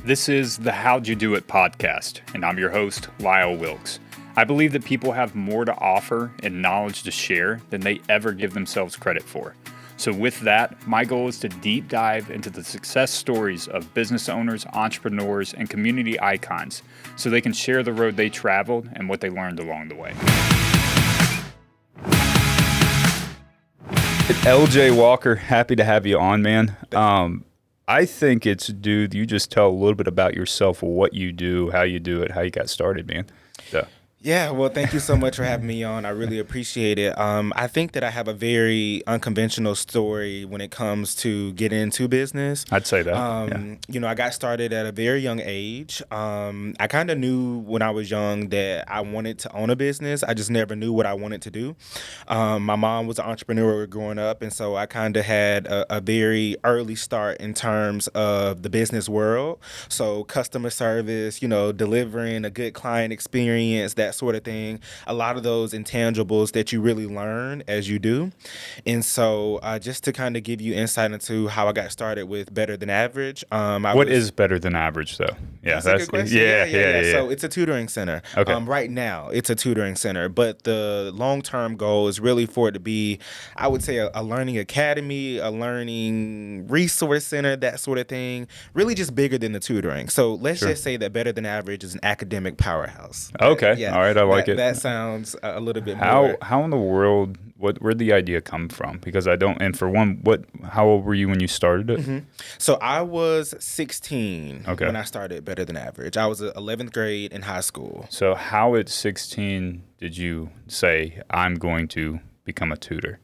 This is the How'd You Do It podcast, and I'm your host, Lyle Wilkes. I believe that people have more to offer and knowledge to share than they ever give themselves credit for. So with that, my goal is to deep dive into the success stories of business owners, entrepreneurs, and community icons so they can share the road they traveled and what they learned along the way. LJ Walker, happy to have you on, man. I think it's, dude, you just tell a little bit about yourself, what you do, how you do it, how you got started, man. So. Yeah, well, thank you so much for having me on. I really appreciate it. I think that I have a very unconventional story when it comes to getting into business. I'd say that. You know, I got started at a very young age. I kind of knew when I was young that I wanted to own a business. I just never knew what I wanted to do. My mom was an entrepreneur growing up, and so I kind of had a very early start in terms of the business world. So customer service, you know, delivering a good client experience, that sort of thing. A lot of those intangibles that you really learn as you do. And so just to kind of give you insight into how I got started with Better Than Average. What is Better Than Average, though? Yeah, that's a good question. Yeah. So it's a tutoring center. Okay. Right now, it's a tutoring center. But the long-term goal is really for it to be, I would say, a learning academy, a learning resource center, that sort of thing. Really just bigger than the tutoring. So let's just say that Better Than Average is an academic powerhouse. Okay. Yeah. All right, I like it. That sounds a little bit more. How in the world, where'd the idea come from? Because I don't, and for one, how old were you when you started it? Mm-hmm. So I was 16 Okay. when I started Better Than Average. I was 11th grade in high school. So how at 16 did you say, I'm going to become a tutor?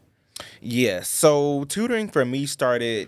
Yes. So tutoring for me started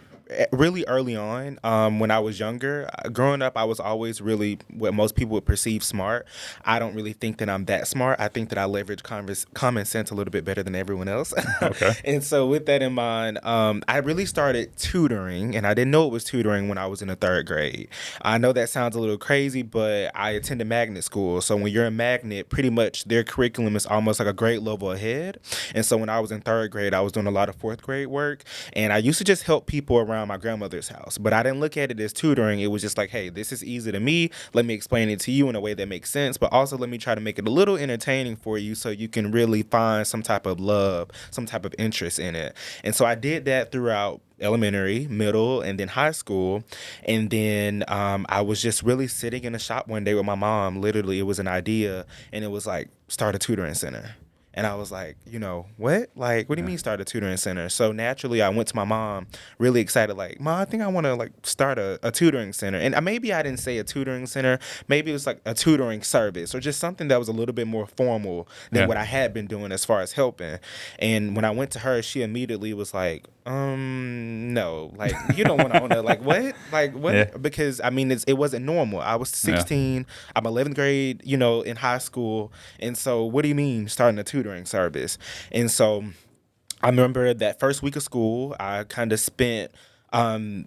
really early on when I was younger. Growing up, I was always really what most people would perceive smart. I don't really think that I'm that smart. I think that I leverage common sense a little bit better than everyone else. Okay. And so with that in mind, I really started tutoring, and I didn't know it was tutoring when I was in the third grade. I know that sounds a little crazy, but I attended magnet school. So when you're a magnet, pretty much their curriculum is almost like a grade level ahead. And so when I was in third grade, I was doing a lot of fourth grade work, and I used to just help people around my grandmother's house. But I didn't look at it as tutoring. It was just like, hey, this is easy to me. Let me explain it to you in a way that makes sense, but also let me try to make it a little entertaining for you so you can really find some type of love, some type of interest in it. And so I did that throughout elementary, middle, and then high school. And then I was just really sitting in a shop one day with my mom. Literally, it was an idea, and it was like, start a tutoring center. And I was like, you know, what? Like, what do you mean start a tutoring center? So naturally, I went to my mom, really excited, like, Mom, I think I want to, like, start a tutoring center. And maybe I didn't say a tutoring center. Maybe it was, like, a tutoring service or just something that was a little bit more formal than what I had been doing as far as helping. And when I went to her, she immediately was like, no. Like, you don't want to own it. Like, what? Like, what? Yeah. Because, I mean, it wasn't normal. I was 16. Yeah. I'm 11th grade, you know, in high school. And so what do you mean starting a tutoring service? And so I remember that first week of school, I kind of spent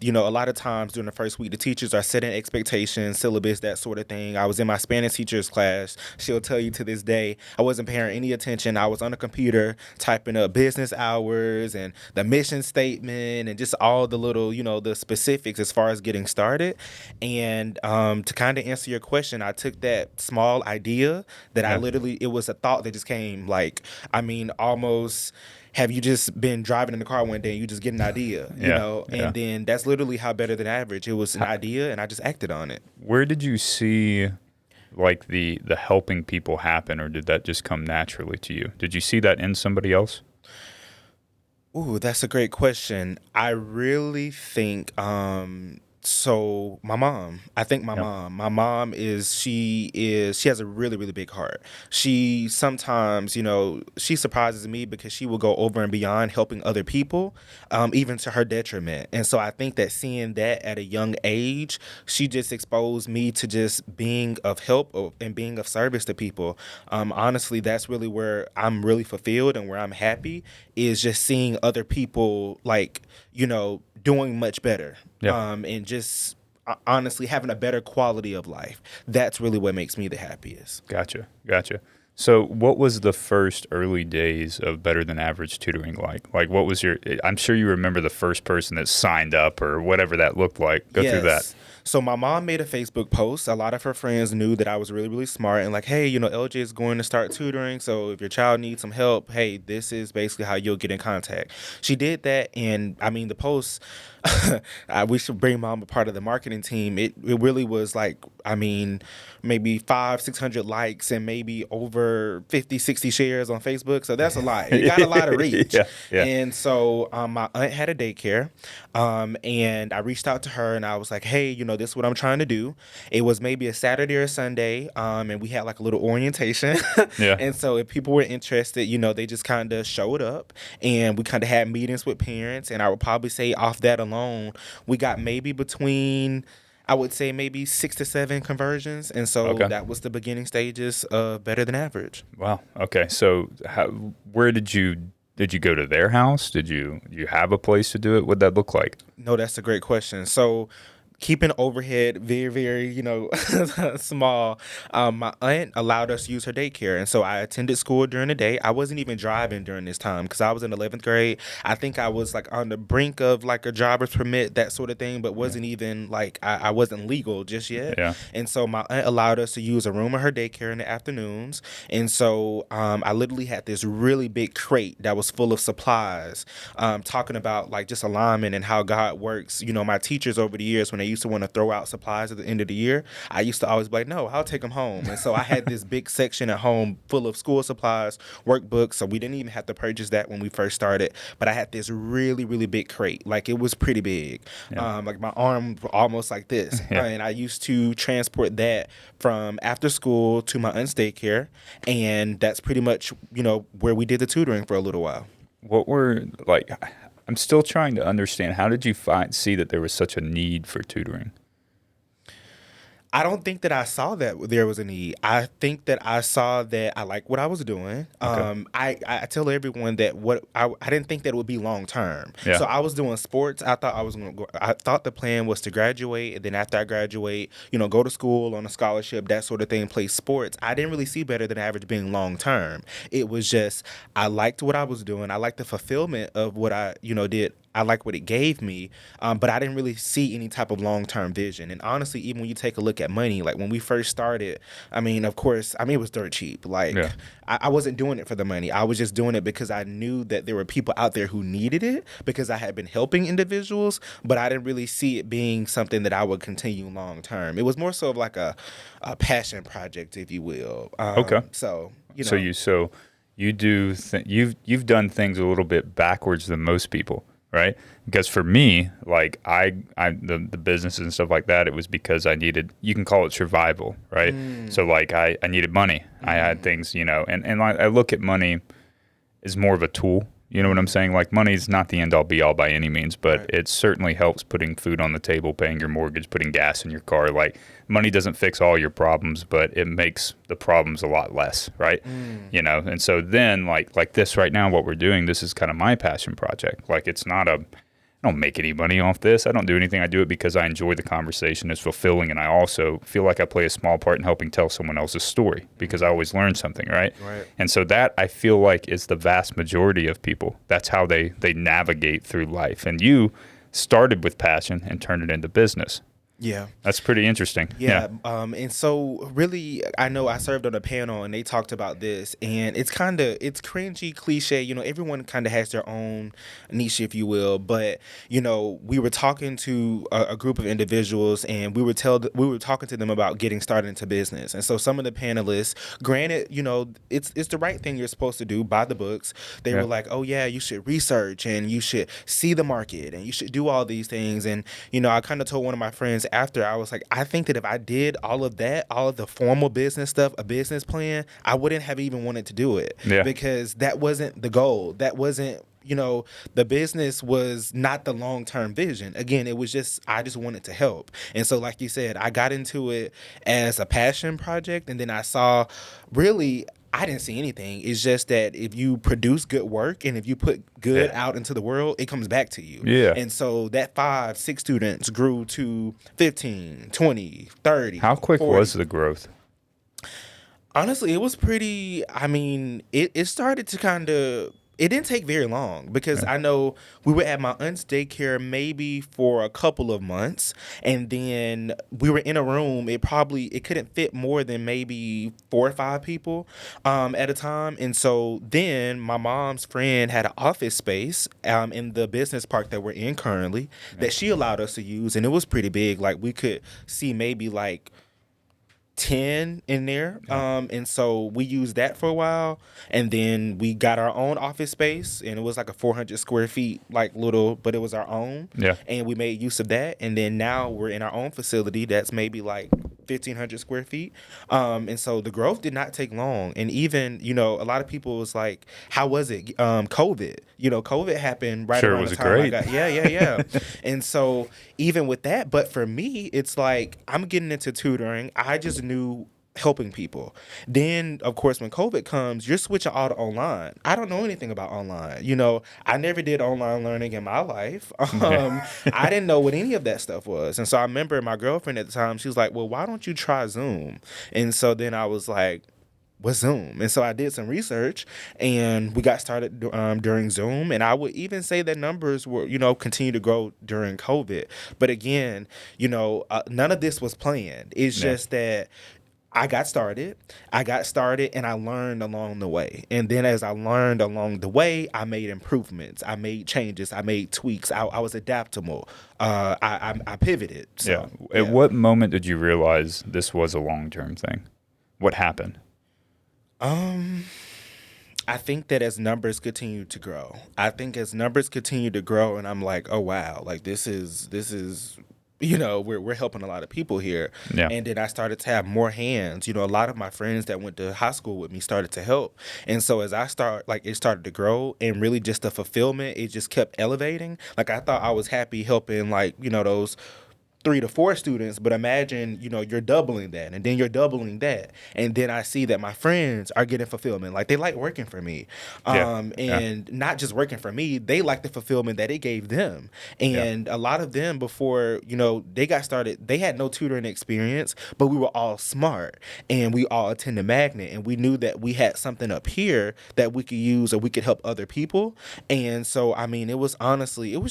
you know, a lot of times during the first week, the teachers are setting expectations, syllabus, that sort of thing. I was in my Spanish teacher's class. She'll tell you to this day, I wasn't paying any attention. I was on a computer typing up business hours and the mission statement and just all the little, you know, the specifics as far as getting started. And to kind of answer your question, I took that small idea that it was a thought that just came, like, I mean, almost... Have you just been driving in the car one day and you just get an idea, you know? And then that's literally how Better Than Average. It was an idea, and I just acted on it. Where did you see, like, the helping people happen, or did that just come naturally to you? Did you see that in somebody else? Ooh, that's a great question. I really think... So my mom, I think my mom she has a really, really big heart. She sometimes, you know, she surprises me because she will go over and beyond helping other people, even to her detriment. And so I think that seeing that at a young age, she just exposed me to just being of help and being of service to people. Honestly, that's really where I'm really fulfilled and where I'm happy, is just seeing other people, like, you know, doing much better, and just honestly having a better quality of life. That's really what makes me the happiest. Gotcha. So what was the first early days of Better Than Average Tutoring like? Like, what was I'm sure you remember the first person that signed up or whatever that looked like. Go through that. So my mom made a Facebook post. A lot of her friends knew that I was really, really smart and like, hey, LJ is going to start tutoring. So if your child needs some help, hey, this is basically how you'll get in contact. She did that. And I mean, the post, we should bring mom a part of the marketing team. It really was like, I mean, maybe 500-600 likes and maybe over 50-60 shares on Facebook. So that's a lot. It got a lot of reach. Yeah. And so my aunt had a daycare, and I reached out to her and I was like, hey, this is what I'm trying to do. It was maybe a Saturday or Sunday, and we had like a little orientation. Yeah. And so if people were interested, they just kind of showed up and we kind of had meetings with parents. And I would probably say off that alone, we got maybe between, I would say maybe 6 to 7 conversions. And so that was the beginning stages of Better Than Average. Wow. Okay. So where did you go to their house? Did you have a place to do it? What'd that look like? No, that's a great question. So keeping overhead very, very, small. My aunt allowed us to use her daycare. And so I attended school during the day. I wasn't even driving during this time because I was in 11th grade. I think I was like on the brink of like a driver's permit, that sort of thing, but wasn't even like, I wasn't legal just yet. Yeah. And so my aunt allowed us to use a room of her daycare in the afternoons. And so I literally had this really big crate that was full of supplies, talking about like just alignment and how God works. My teachers over the years, when they used to want to throw out supplies at the end of the year, I used to always be like, no, I'll take them home. And so I had this big section at home full of school supplies, workbooks. So we didn't even have to purchase that when we first started. But I had this really, really big crate. Like it was pretty big. Yeah. Like my arm almost like this. Yeah. And I used to transport that from after school to my aunt's daycare. And that's pretty much, where we did the tutoring for a little while. What were I'm still trying to understand. How did you see that there was such a need for tutoring? I don't think that I saw that there was a need. I think that I saw that I like what I was doing. Okay. I tell everyone that I didn't think that it would be long term. Yeah. So I was doing sports. I thought I was going to go. I thought the plan was to graduate, and then after I graduate, go to school on a scholarship, that sort of thing, play sports. I didn't really see Better Than Average being long term. It was just I liked what I was doing. I liked the fulfillment of what I did. I like what it gave me, but I didn't really see any type of long-term vision. And honestly, even when you take a look at money, like when we first started, of course, it was dirt cheap. Like yeah. I wasn't doing it for the money. I was just doing it because I knew that there were people out there who needed it because I had been helping individuals, but I didn't really see it being something that I would continue long-term. It was more so of like a passion project, if you will. Okay. So, you've done things a little bit backwards than most people. Right? Because for me, like the businesses and stuff like that, it was because I needed, you can call it survival, right? So like I needed money. I had things, and I look at money as more of a tool. You know what I'm saying? Like money is not the end all be all by any means, but right. It certainly helps putting food on the table, paying your mortgage, putting gas in your car. Like money doesn't fix all your problems, but it makes the problems a lot less, right? And so then like this right now, what we're doing, this is kind of my passion project. Like it's not I don't make any money off this. I don't do anything. I do it because I enjoy the conversation. It's fulfilling, and I also feel like I play a small part in helping tell someone else's story because I always learn something, right? And so that I feel like is the vast majority of people. That's how they navigate through life. And you started with passion and turned it into business. Yeah. That's pretty interesting. Yeah. And so really, I know I served on a panel and they talked about this, and it's cringy, cliche, everyone kind of has their own niche, if you will. But, we were talking to a group of individuals and we were talking to them about getting started into business. And so some of the panelists, granted, it's the right thing you're supposed to do by the books. They were like, oh yeah, you should research and you should see the market and you should do all these things. And, I kind of told one of my friends, after, I was like, I think that if I did all of that, all of the formal business stuff, a business plan, I wouldn't have even wanted to do it because that wasn't the goal. That wasn't, the business was not the long-term vision. Again, it was just, I just wanted to help. And so like you said, I got into it as a passion project, and then I saw really, I didn't see anything. It's just that if you produce good work and if you put good out into the world, it comes back to you. Yeah. And so that 5-6 students grew to 15, 20, 30. How quick 40. Was the growth? Honestly, it was pretty, it started to kind of, It didn't take very long because I know we were at my aunt's daycare maybe for a couple of months, and then we were in a room. It couldn't fit more than maybe 4 or 5 people at a time. And so then my mom's friend had an office space in the business park that we're in currently that she allowed us to use, and it was pretty big. Like we could see maybe like 10 in there. And so we used that for a while, and then we got our own office space, and it was like a 400 square feet, like little, but it was our own. And we made use of that. And then now we're in our own facility that's maybe like 1,500 square feet. And so the growth did not take long. And even, a lot of people was like, how was it? COVID, COVID happened right around the time great. I got, yeah. And so even with that, but for me, it's like, I'm getting into tutoring. I just knew helping people. Then, of course, when COVID comes, you're switching all to online. I don't know anything about online. I never did online learning in my life. I didn't know what any of that stuff was. And so I remember my girlfriend at the time, she was like, well, why don't you try Zoom? And so then I was like, what's Zoom? And so I did some research, and we got started during Zoom. And I would even say that numbers were, continue to grow during COVID. But again, none of this was planned. It's just that I got started, and I learned along the way. And then as I learned along the way, I made improvements. I made changes. I made tweaks. I was adaptable. I pivoted. So, At what moment did you realize this was a long-term thing? What happened? I think that as numbers continue to grow, and I'm like, oh wow, like this is we're helping a lot of people here. And then I started to have more hands. A lot of my friends that went to high school with me started to help. And so as it started to grow, and really just the fulfillment, it just kept elevating. Like I thought I was happy helping those 3 to 4 students, but imagine, you're doubling that, and then you're doubling that. And then I see that my friends are getting fulfillment. Like they like working for me. And not just working for me, they like the fulfillment that it gave them. And a lot of them before, they got started, they had no tutoring experience, but we were all smart, and we all attended Magnet, and we knew that we had something up here that we could use, or we could help other people. And so, it was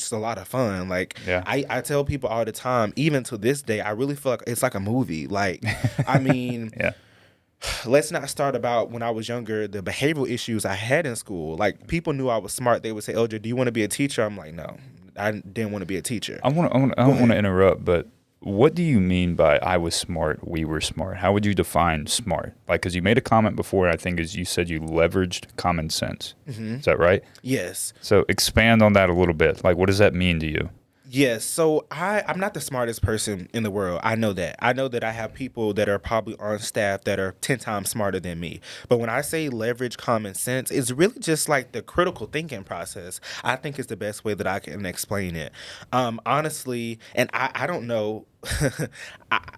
just a lot of fun. Like I tell people all the time, even to this day, I really feel like it's like a movie. Like, let's not start about when I was younger, the behavioral issues I had in school. Like, people knew I was smart. They would say, Eldred, do you want to be a teacher? I'm like, no, I didn't want to be a teacher. I don't want to interrupt, but what do you mean by I was smart, we were smart? How would you define smart? Like, because you made a comment before, I think, as you said you leveraged common sense. Is that right? Yes. So expand on that a little bit. Like, what does that mean to you? Yes. So I'm not the smartest person in the world. I know that. I know that I have people that are probably on staff that are 10 times smarter than me. But when I say leverage common sense, it's really just like the critical thinking process. I think is the best way that I can explain it. Honestly, and I don't know.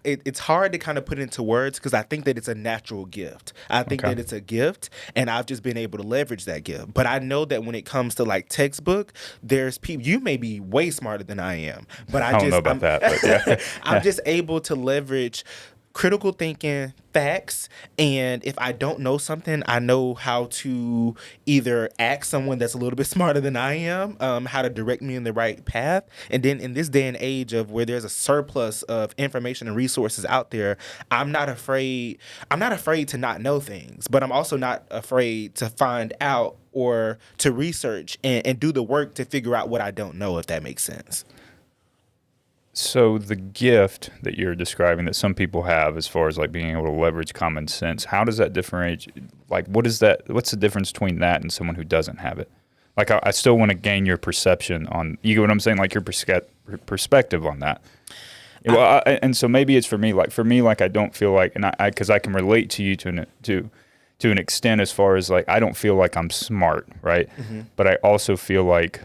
It's hard to kind of put into words because I think that it's a natural gift. I think that it's a gift, and I've just been able to leverage that gift. But I know that when it comes to like textbook, there's people, you may be way smarter than I am, but I don't know about that. But yeah. I'm just able to leverage critical thinking, facts, and if I don't know something, I know how to either ask someone that's a little bit smarter than I am, how to direct me in the right path. And then in this day and age of where there's a surplus of information and resources out there, I'm not afraid to not know things, but I'm also not afraid to find out or to research and do the work to figure out what I don't know, if that makes sense. So the gift that you're describing that some people have as far as like being able to leverage common sense, how does that differentiate? Like, what's the difference between that and someone who doesn't have it? Like, I still want to gain your perception on, you get what I'm saying? Like your perspective on that. Well, and so maybe it's for me, I don't feel like, and cause I can relate to you to an extent as far as like, I don't feel like I'm smart. Right. Mm-hmm. But I also feel like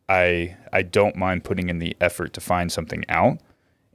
I don't mind putting in the effort to find something out,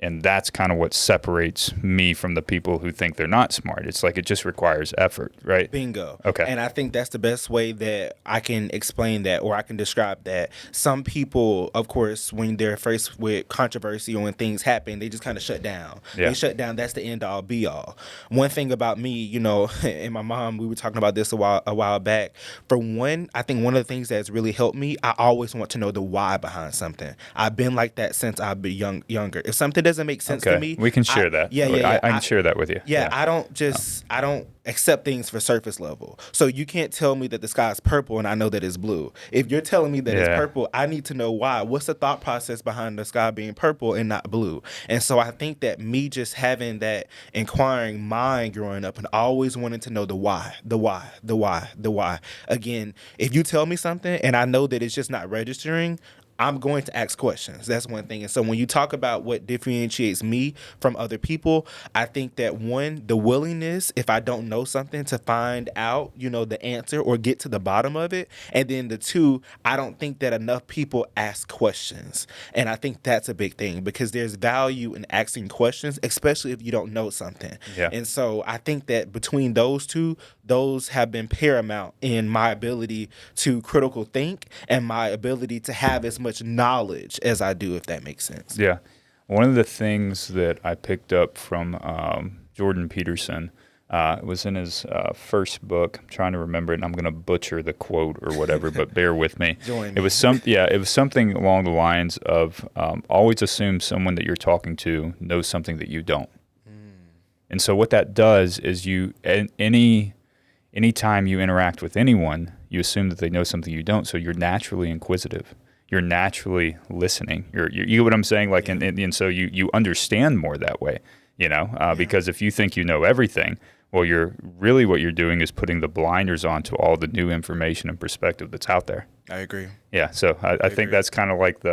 And that's kind of what separates me from the people who think they're not smart. It's like it just requires effort, right? Bingo. Okay. And I think that's the best way that I can explain that, or I can describe that. Some people, of course, when they're faced with controversy or when things happen, they just kind of shut down. Yeah. They shut down. That's the end all be all. One thing about me, you know, and my mom, we were talking about this a while back. For one, I think one of the things that's really helped me, I always want to know the why behind something. I've been like that since I've been younger. If something doesn't make sense to me, we can share that. I can share that with you. Yeah, I don't accept things for surface level. So you can't tell me that the sky is purple and I know that it's blue. If you're telling me that it's purple, I need to know why. What's the thought process behind the sky being purple and not blue? And so I think that me just having that inquiring mind growing up and always wanting to know the why. Again, if you tell me something and I know that it's just not registering, I'm going to ask questions. That's one thing. And so when you talk about what differentiates me from other people, I think that one, the willingness, if I don't know something, to find out, you know, the answer or get to the bottom of it. And then the two, I don't think that enough people ask questions. And I think that's a big thing because there's value in asking questions, especially if you don't know something. Yeah. And so I think that between those two, those have been paramount in my ability to critical think and my ability to have as much knowledge as I do, if that makes sense. Yeah. One of the things that I picked up from Jordan Peterson was in his first book. I'm trying to remember it, and I'm going to butcher the quote or whatever, but bear with me. It was something along the lines of always assume someone that you're talking to knows something that you don't. And so what that does is anytime you interact with anyone, you assume that they know something you don't. So you're naturally inquisitive. You're naturally listening. You get what I'm saying? Like, and so you understand more that way, you know, because if you think you know everything, well, what you're doing is putting the blinders on to all the new information and perspective that's out there. I agree. Yeah. So I think that's kind of like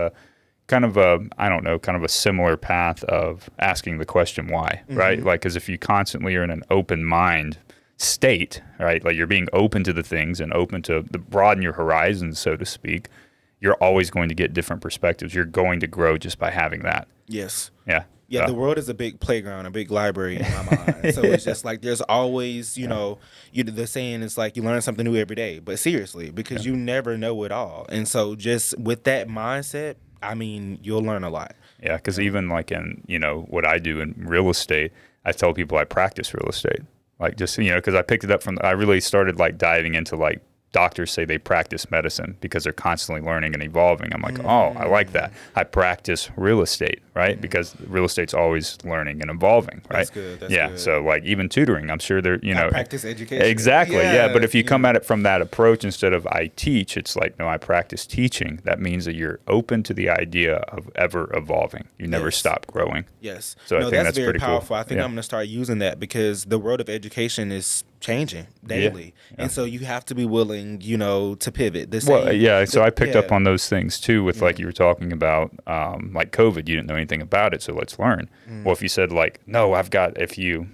kind of a similar path of asking the question why, right? Like, because if you constantly are in an open mind state, right, like you're being open to the things and open to broaden your horizons, so to speak, you're always going to get different perspectives. You're going to grow just by having that. Yes. Yeah. Yeah, the world is a big playground, a big library in my mind. So it's just like there's always, you know, the saying is like you learn something new every day. But seriously, because you never know it all. And so just with that mindset, I mean, you'll learn a lot. Yeah, because even like in, you know, what I do in real estate, I tell people I practice real estate. Like just, you know, because I picked it up I really started like diving into like doctors say they practice medicine because they're constantly learning and evolving. I'm like, oh, I like that. I practice real estate, right? Because real estate's always learning and evolving, right? That's good. That's good. So like even tutoring, I'm sure they're, you know. I practice education. Exactly, yeah. But if you come at it from that approach instead of I teach, it's like, no, I practice teaching. That means that you're open to the idea of ever evolving. You never stop growing. Yes. So I think that's very pretty powerful. cool. I think I'm going to start using that because the world of education is changing daily. And so you have to be willing, you know, to pivot. So I picked up on those things too with like you were talking about like COVID. You didn't know anything about it, so let's learn. Well, if you said like, no, if you,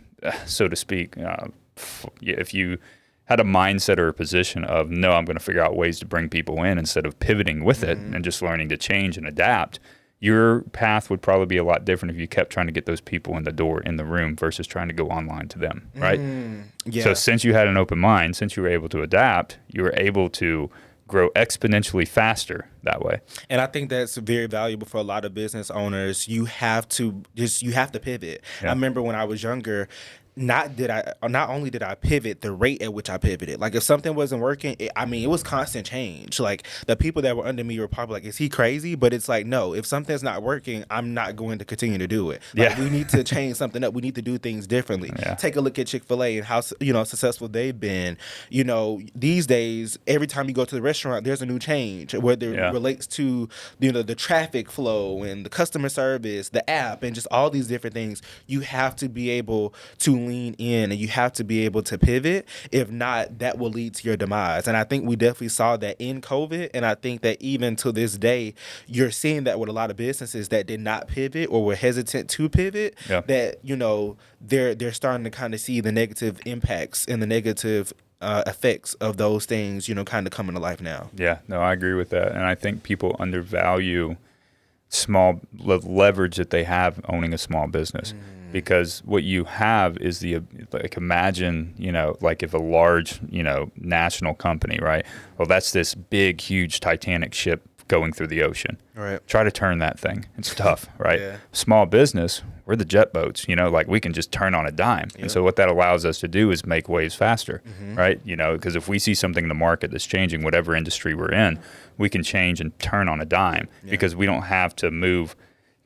so to speak, if you had a mindset or a position of, no, I'm going to figure out ways to bring people in instead of pivoting with it and just learning to change and adapt, your path would probably be a lot different if you kept trying to get those people in the door, in the room, versus trying to go online to them, right? So since you had an open mind, since you were able to adapt, you were able to grow exponentially faster that way. And I think that's very valuable for a lot of business owners. You have to pivot. I remember when I was younger, not only did I pivot, the rate at which I pivoted. Like if something wasn't working, it was constant change. Like the people that were under me were probably like, is he crazy? But it's like, no, if something's not working, I'm not going to continue to do it. Like, we need to change something up. We need to do things differently. Take a look at Chick-fil-A and how, you know, successful they've been. You know, these days, every time you go to the restaurant, there's a new change, whether it relates to, you know, the traffic flow and the customer service, the app, and just all these different things. You have to be able to lean in and you have to be able to pivot. If not, that will lead to your demise. And I think we definitely saw that in COVID. And I think that even to this day, you're seeing that with a lot of businesses that did not pivot or were hesitant to pivot, that, you know, they're starting to kind of see the negative impacts and the negative effects of those things, you know, kind of coming to life now. Yeah, no, I agree with that. And I think people undervalue leverage that they have owning a small business. Because what you have is like, imagine, like if a large, national company, right? Well, that's this big, huge Titanic ship going through the ocean. Right. Try to turn that thing. It's tough, right? Yeah. Small business, we're the jet boats, like we can just turn on a dime. Yep. And so what that allows us to do is make waves faster, right? Because if we see something in the market that's changing, whatever industry we're in, we can change and turn on a dime because we don't have to move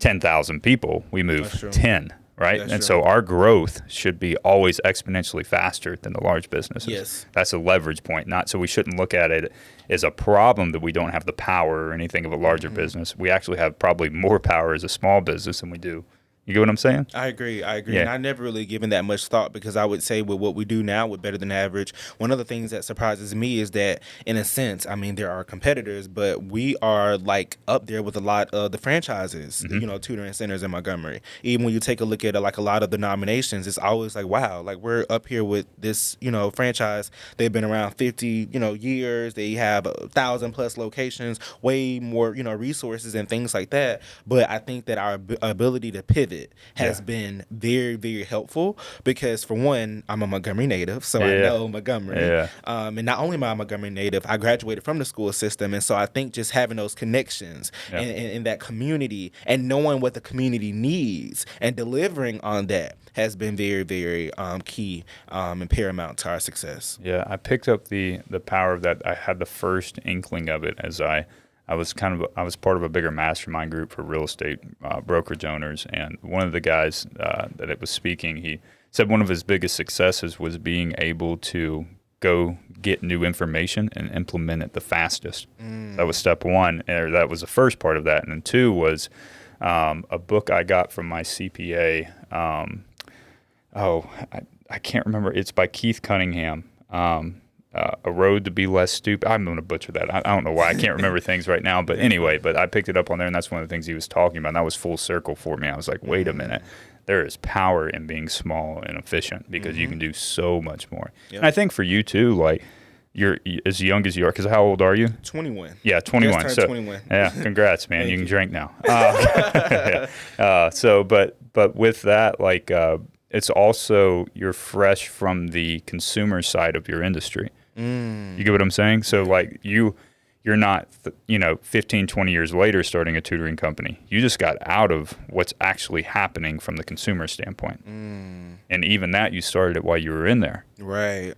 10,000 people. We move 10. Right. That's and true. so our growth should be always exponentially faster than the large businesses. Yes. That's a leverage point. So we shouldn't look at it as a problem that we don't have the power or anything of a larger business. We actually have probably more power as a small business than we do. You get what I'm saying? I agree. Yeah. And I never really given that much thought because I would say with what we do now with Better Than Average, one of the things that surprises me is that in a sense, I mean, there are competitors, but we are like up there with a lot of the franchises, tutoring centers in Montgomery. Even when you take a look at like a lot of the nominations, it's always like, wow, like we're up here with this, franchise. They've been around 50, years. They have 1,000+ locations, way more, resources and things like that. But I think that our ability to pivot has been very, very helpful because, for one, I'm a Montgomery native, so I know Montgomery. Yeah. And not only am I a Montgomery native, I graduated from the school system, and so I think just having those connections and that community and knowing what the community needs and delivering on that has been very, very key and paramount to our success. Yeah, I picked up the power of that. I had the first inkling of it as I was part of a bigger mastermind group for real estate brokerage owners, and one of the guys that it was speaking, he said one of his biggest successes was being able to go get new information and implement it the fastest. That was step one, or that was the first part of that, and then two was a book I got from my CPA. I can't remember. It's by Keith Cunningham. A Road to Be Less Stupid. I'm going to butcher that. I don't know why. I can't remember things right now. But anyway, I picked it up on there, and that's one of the things he was talking about. And that was full circle for me. I was like, wait a minute. There is power in being small and efficient because you can do so much more. Yep. And I think for you, too, like, you're as young as you are, because how old are you? 21. Yeah, 21. Just turned 21. Yeah, congrats, man. You can drink now. But with that, like, it's also you're fresh from the consumer side of your industry. You get what I'm saying? So like you're not, 15, 20 years later starting a tutoring company. You just got out of what's actually happening from the consumer standpoint. And even that, you started it while you were in there. Right.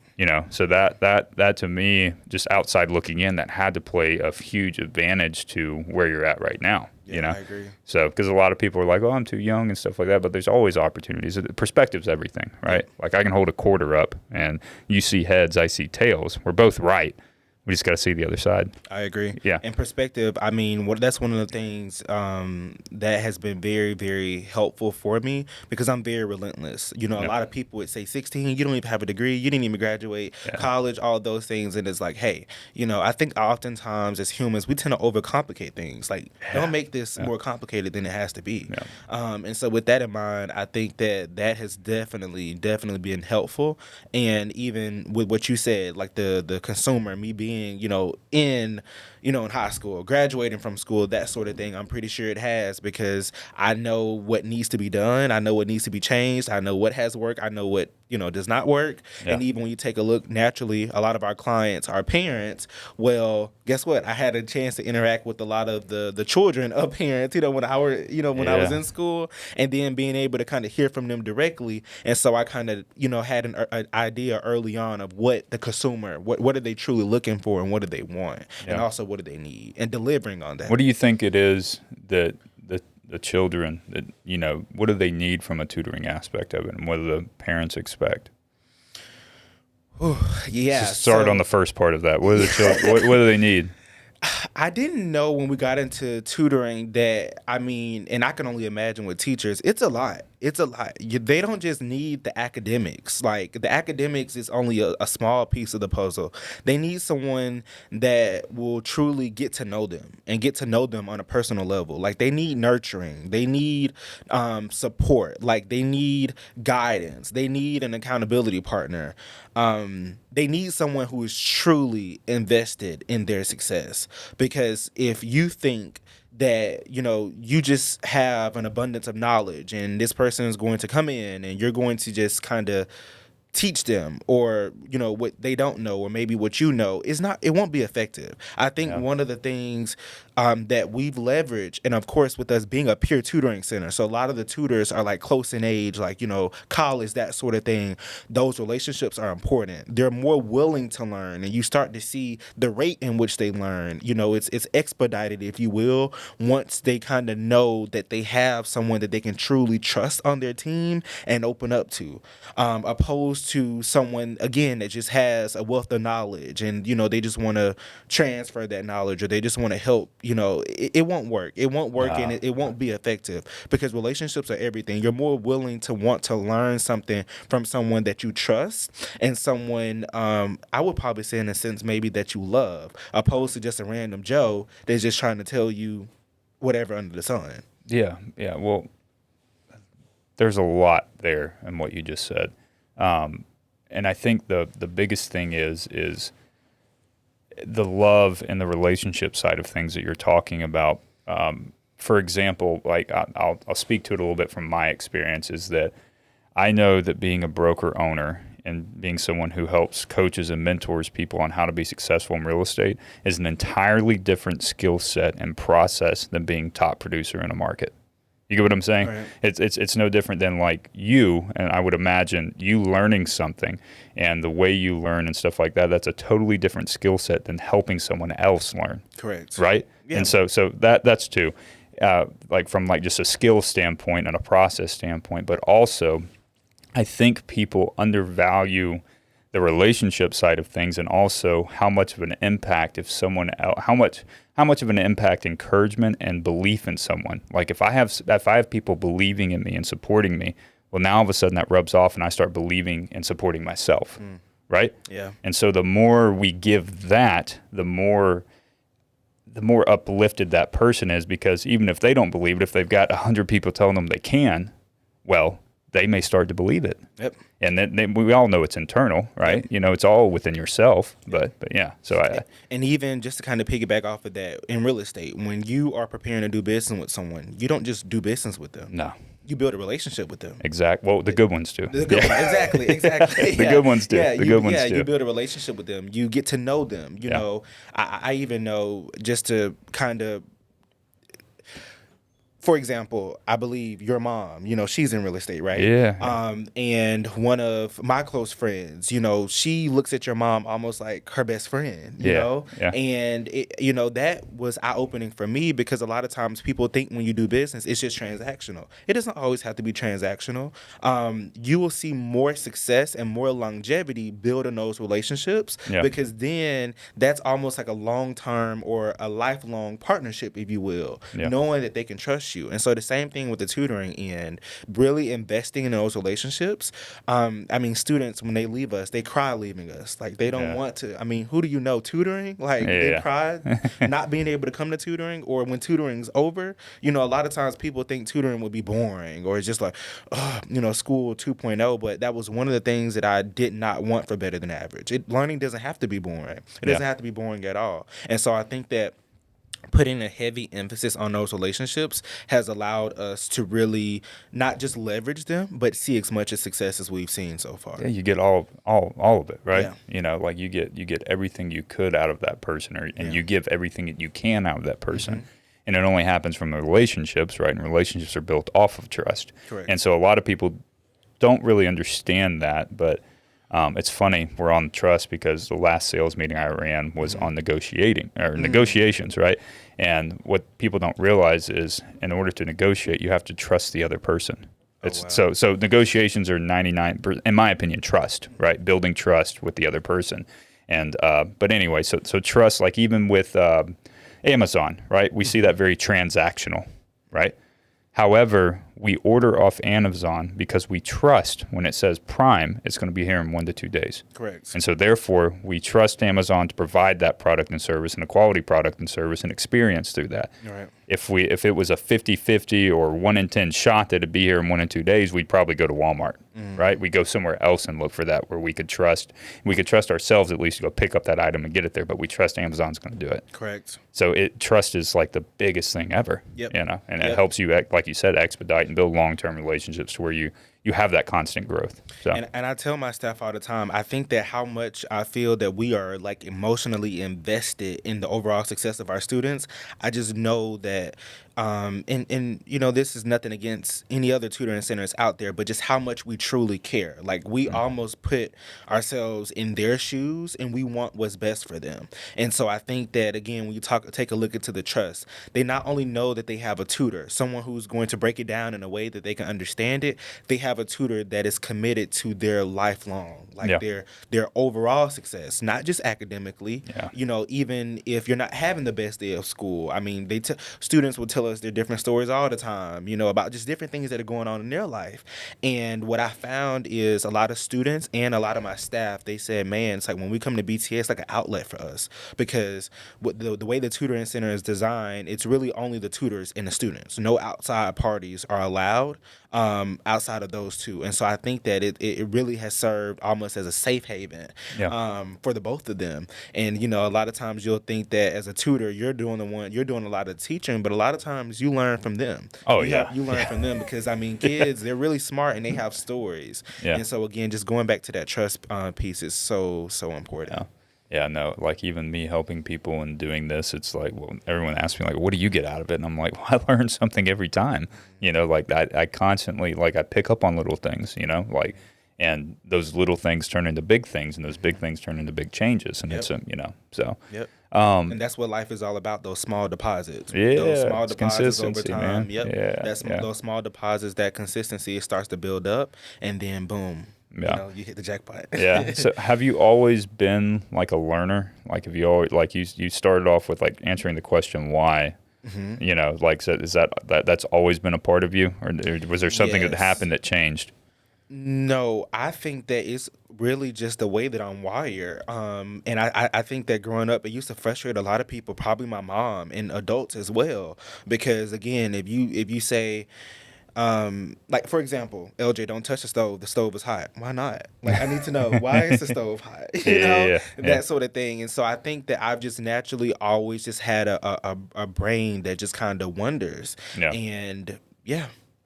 So that to me, just outside looking in, that had to play a huge advantage to where you're at right now. Yeah, I agree. So, because a lot of people are like, oh, I'm too young and stuff like that, but there's always opportunities. Perspective's everything, right? Like I can hold a quarter up and you see heads, I see tails. We're both right. We just got to see the other side. I agree. Yeah. And perspective, I mean, that's one of the things that has been very, very helpful for me because I'm very relentless. A lot of people would say 16, you don't even have a degree, you didn't even graduate college, all those things. And it's like, hey, I think oftentimes as humans, we tend to overcomplicate things. Like, don't make this more complicated than it has to be. Yeah. And so with that in mind, I think that has definitely been helpful. And even with what you said, like the consumer, me being in high school, graduating from school, that sort of thing, I'm pretty sure it has because I know what needs to be done. I know what needs to be changed. I know what has worked. I know what, does not work. Yeah. And even when you take a look, naturally, a lot of our clients are parents. Well, guess what? I had a chance to interact with a lot of the children of parents, when I was in school, and then being able to kind of hear from them directly. And so I kind of, had an idea early on of what the consumer, what are they truly looking for and what do they want? Yeah. And also what do they need and delivering on that. What do you think it is that the children, that what do they need from a tutoring aspect of it, and what do the parents expect? Yeah. Just start on the first part of that. What do the children? what do they need? I didn't know when we got into tutoring that, and I can only imagine with teachers, it's a lot. It's a lot. They don't just need the academics. Like, the academics is only a small piece of the puzzle. They need someone that will truly get to know them and get to know them on a personal level. Like, they need nurturing. They need support. Like, they need guidance. They need an accountability partner. They need someone who is truly invested in their success. Because if you think that, you just have an abundance of knowledge, and this person is going to come in and you're going to just kind of teach them, or what they don't know, or maybe what it won't be effective. I think one of the things that we've leveraged, and of course with us being a peer tutoring center, so a lot of the tutors are like close in age, like college, that sort of thing. Those relationships are important. They're more willing to learn, and you start to see the rate in which they learn. It's expedited, if you will, once they kind of know that they have someone that they can truly trust on their team and open up to, opposed to someone, again, that just has a wealth of knowledge and they just want to transfer that knowledge, or they just want to help. It won't work. It won't work. And it won't be effective, because relationships are everything. You're more willing to want to learn something from someone that you trust, and someone, I would probably say in a sense maybe that you love, opposed to just a random Joe that's just trying to tell you whatever under the sun. Yeah. Well, there's a lot there in what you just said. And I think the biggest thing is the love and the relationship side of things that you're talking about. For example, like I'll speak to it a little bit from my experience, is that I know that being a broker owner and being someone who helps coaches and mentors people on how to be successful in real estate is an entirely different skill set and process than being top producer in a market. You get what I'm saying? Right. It's no different than like you, and I would imagine you learning something and the way you learn and stuff like that. That's a totally different skill set than helping someone else learn. Correct. Right? Yeah. And so that's two, like from like just a skill standpoint and a process standpoint, but also I think people undervalue the relationship side of things, and also how much of an impact how much of an impact encouragement and belief in someone. Like if I have people believing in me and supporting me, well, now all of a sudden that rubs off and I start believing and supporting myself, right? Yeah. And so the more we give that, the more uplifted that person is, because even if they don't believe it, if they've got 100 people telling them they can, well, they may start to believe it. Yep. And then we all know it's internal, right? Yep. It's all within yourself. But yeah. So and even just to kind of piggyback off of that, in real estate, when you are preparing to do business with someone, you don't just do business with them. No. You build a relationship with them. Exactly. Well, the good ones do. The good ones. Exactly. The good ones do. Yeah, the good ones do. You build a relationship with them. You get to know them. You know, I even know, just to kind of, for example, I believe your mom, she's in real estate, right? Yeah. And one of my close friends, she looks at your mom almost like her best friend, you know? Yeah. And, that was eye-opening for me, because a lot of times people think when you do business, it's just transactional. It doesn't always have to be transactional. You will see more success and more longevity building those relationships, because then that's almost like a long-term or a lifelong partnership, if you will, knowing that they can trust you. And so the same thing with the tutoring end, really investing in those relationships. Students, when they leave us, they cry leaving us. Like, they don't want to. Who do you know? Tutoring? Like, they cry not being able to come to tutoring, or when tutoring's over. A lot of times people think tutoring would be boring, or it's just like, school 2.0. But that was one of the things that I did not want for Better Than Average. Learning doesn't have to be boring. It doesn't have to be boring at all. And so I think that putting a heavy emphasis on those relationships has allowed us to really not just leverage them, but see as much as success as we've seen so far. Yeah, you get all of it, right? Yeah. Like you get everything you could out of that person, and you give everything that you can out of that person. Mm-hmm. And it only happens from the relationships, right? And relationships are built off of trust. Correct. And so a lot of people don't really understand that, but it's funny, we're on trust, because the last sales meeting I ran was on negotiations, right? And what people don't realize is, in order to negotiate, you have to trust the other person. So negotiations are 99%, in my opinion, trust, right? Building trust with the other person. And but anyway, so trust, like even with Amazon, right? We see that very transactional, right? However, we order off Amazon because we trust when it says Prime, it's going to be here in 1 to 2 days. Correct. And so therefore, we trust Amazon to provide that product and service and a quality product and service and experience through that. Right. If it was a 50-50 or 1 in 10 shot that it'd be here in 1 to 2 days, we'd probably go to Walmart, right? We go somewhere else and look for that where we could trust ourselves at least to go pick up that item and get it there, but we trust Amazon's going to do it. Correct. So trust is like the biggest thing ever, Yep. And it helps you, like you said, expedite and build long-term relationships to where you have that constant growth. So. And I tell my staff all the time, I think that how much I feel that we are like emotionally invested in the overall success of our students. I just know that, and this is nothing against any other tutoring centers out there, but just how much we truly care. Like we almost put ourselves in their shoes and we want what's best for them. And so I think that, again, when you take a look into the trust, they not only know that they have a tutor, someone who's going to break it down in a way that they can understand it, they have a tutor that is committed to their lifelong, their overall success, not just academically. Yeah. Even if you're not having the best day of school, I mean, students will tell us their different stories all the time, about just different things that are going on in their life. And what I found is a lot of students and a lot of my staff, they said, man, it's like when we come to BTA, it's like an outlet for us because the way the tutoring center is designed, it's really only the tutors and the students. No outside parties are allowed outside of those two. And so I think that it really has served almost as a safe haven for the both of them. And, a lot of times you'll think that as a tutor, you're doing a lot of teaching, but a lot of times you learn from them. You learn from them because, kids, they're really smart and they have stories. Yeah. And so, again, just going back to that trust piece is so, so important. Yeah. Yeah, no, like even me helping people and doing this, it's like, well, everyone asks me, like, what do you get out of it? And I'm like, well, I learn something every time. Like I constantly, like I pick up on little things, and those little things turn into big things and those big things turn into big changes. And it's, so. Yep. And that's what life is all about, those small deposits. Yeah, those small deposits over time. Man. Yep. Yeah, those small deposits, that consistency, it starts to build up, and then boom. Yeah. You hit the jackpot. Yeah. So have you always been like a learner? Like have you always you started off with like answering the question why? Mm-hmm. Is that's always been a part of you, or was there something that happened that changed? No, I think that it's really just the way that I'm wired. And I think that growing up, it used to frustrate a lot of people, probably my mom and adults as well, because again, if you say, like for example, LJ, don't touch the stove is hot. Why not? Like I need to know, why is the stove hot? That sort of thing. And so I think that I've just naturally always just had a brain that just kind of wonders. Yeah. And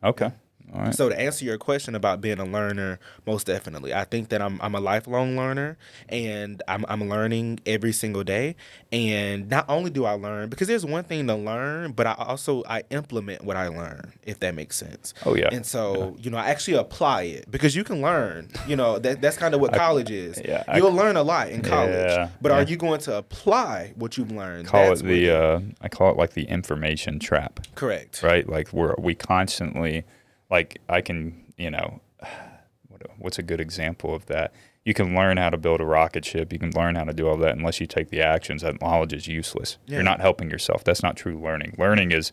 Okay. All right. So to answer your question about being a learner, most definitely. I think that I'm a lifelong learner, and I'm learning every single day. And not only do I learn, because there's one thing to learn, but I implement what I learn, if that makes sense. Oh, yeah. And so, I actually apply it, because you can learn, that's kind of what college is. You'll learn a lot in college, but are you going to apply what you've learned? I call it like the information trap. Correct. Right? Like we constantly... Like I can, what's a good example of that? You can learn how to build a rocket ship. You can learn how to do all that. Unless you take the actions, that knowledge is useless. Yeah. You're not helping yourself. That's not true learning. Learning is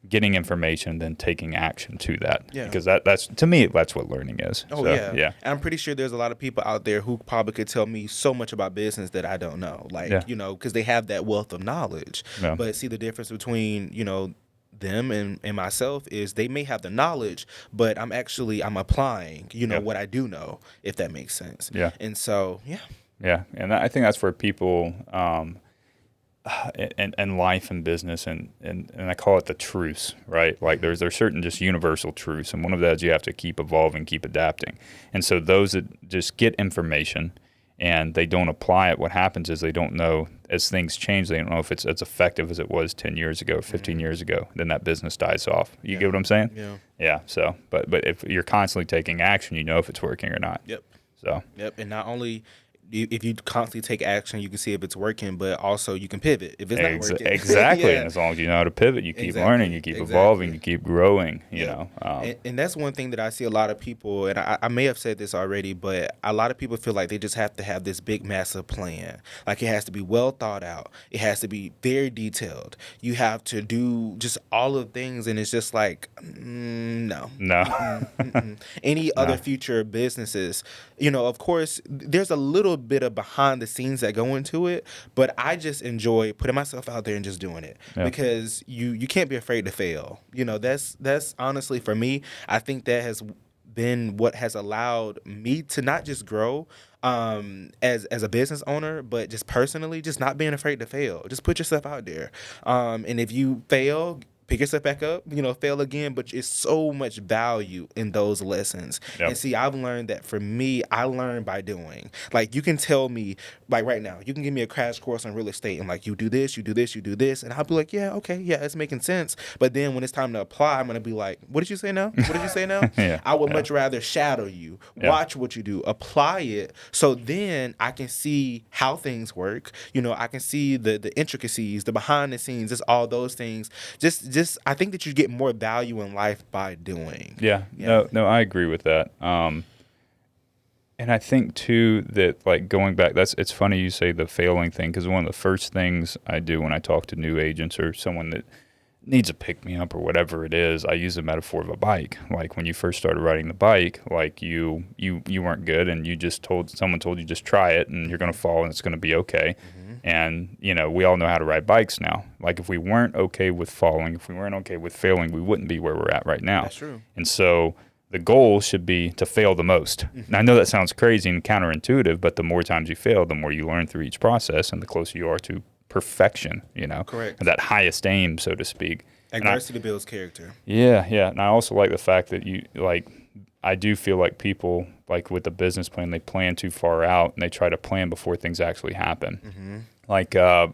getting information, then taking action to that. Yeah. Because that's to me, that's what learning is. Oh, so, yeah. And I'm pretty sure there's a lot of people out there who probably could tell me so much about business that I don't know. Like, because they have that wealth of knowledge. Yeah. But see, the difference between, them and myself is they may have the knowledge, but I'm applying, what I do know, if that makes sense. Yeah. And so, Yeah. And I think that's where people, and life and business and I call it the truths, right? Like there's certain just universal truths. And one of that is you have to keep evolving, keep adapting. And so those that just get information and they don't apply it, what happens is they don't know, as things change, they don't know if it's as effective as it was 10 years ago, 15 years ago. Then that business dies off. You get what I'm saying? Yeah. Yeah. So, but if you're constantly taking action, you know if it's working or not. Yep. So. Yep. And not only if you constantly take action, you can see if it's working, but also you can pivot if it's not working. Exactly. Yeah. And as long as you know how to pivot, you keep Exactly. learning, you keep evolving, you keep growing, you Yeah. know. And that's one thing that I see a lot of people, and I may have said this already, but a lot of people feel like they just have to have this big, massive plan. Like it has to be well thought out. It has to be very detailed. You have to do just all of the things, and it's just like, no. No. Any other future businesses, of course, there's a little bit of behind the scenes that go into it, but I just enjoy putting myself out there and just doing it because you can't be afraid to fail. That's honestly for me, I think that has been what has allowed me to not just grow as a business owner, but just personally, just not being afraid to fail. Just put yourself out there. And if you fail, pick yourself back up, fail again, but it's so much value in those lessons. Yep. And see, I've learned that for me, I learn by doing. Like, you can tell me, like right now, you can give me a crash course on real estate and like, you do this, you do this, you do this. And I'll be like, yeah, okay, yeah, it's making sense. But then when it's time to apply, I'm going to be like, what did you say now? What did you say now? I would much rather shadow you, watch what you do, apply it. So then I can see how things work. I can see the intricacies, the behind the scenes, just all those things. Just I think that you get more value in life by doing. Yeah. No, I agree with that. And I think too that like going back, it's funny you say the failing thing, because one of the first things I do when I talk to new agents or someone that needs a pick me up or whatever it is, I use the metaphor of a bike. Like when you first started riding the bike, like you weren't good and someone told you just try it and you're going to fall and it's going to be okay. And, we all know how to ride bikes now. Like if we weren't okay with falling, if we weren't okay with failing, we wouldn't be where we're at right now. That's true. And so the goal should be to fail the most. And I know that sounds crazy and counterintuitive, but the more times you fail, the more you learn through each process and the closer you are to perfection, Correct. that highest aim, so to speak. Adversity builds character. Yeah. And I also like the fact that I do feel like people, like with the business plan, they plan too far out and they try to plan before things actually happen. Like a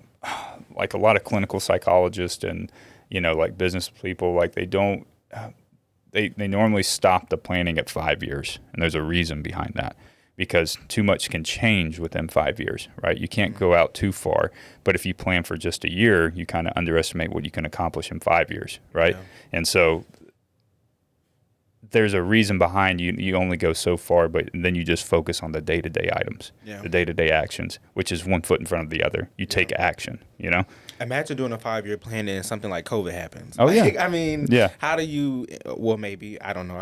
lot of clinical psychologists and, like business people, like they don't, they normally stop the planning at 5 years. And there's a reason behind that, because too much can change within 5 years, right? You can't go out too far. But if you plan for just a year, you kind of underestimate what you can accomplish in 5 years, right? Yeah. And so there's a reason behind you only go so far, but then you just focus on the day-to-day items, the day-to-day actions, which is one foot in front of the other. You take action, Imagine doing a 5-year plan and something like COVID happens. Oh, like, yeah. I mean, how do you, well, maybe, I don't know.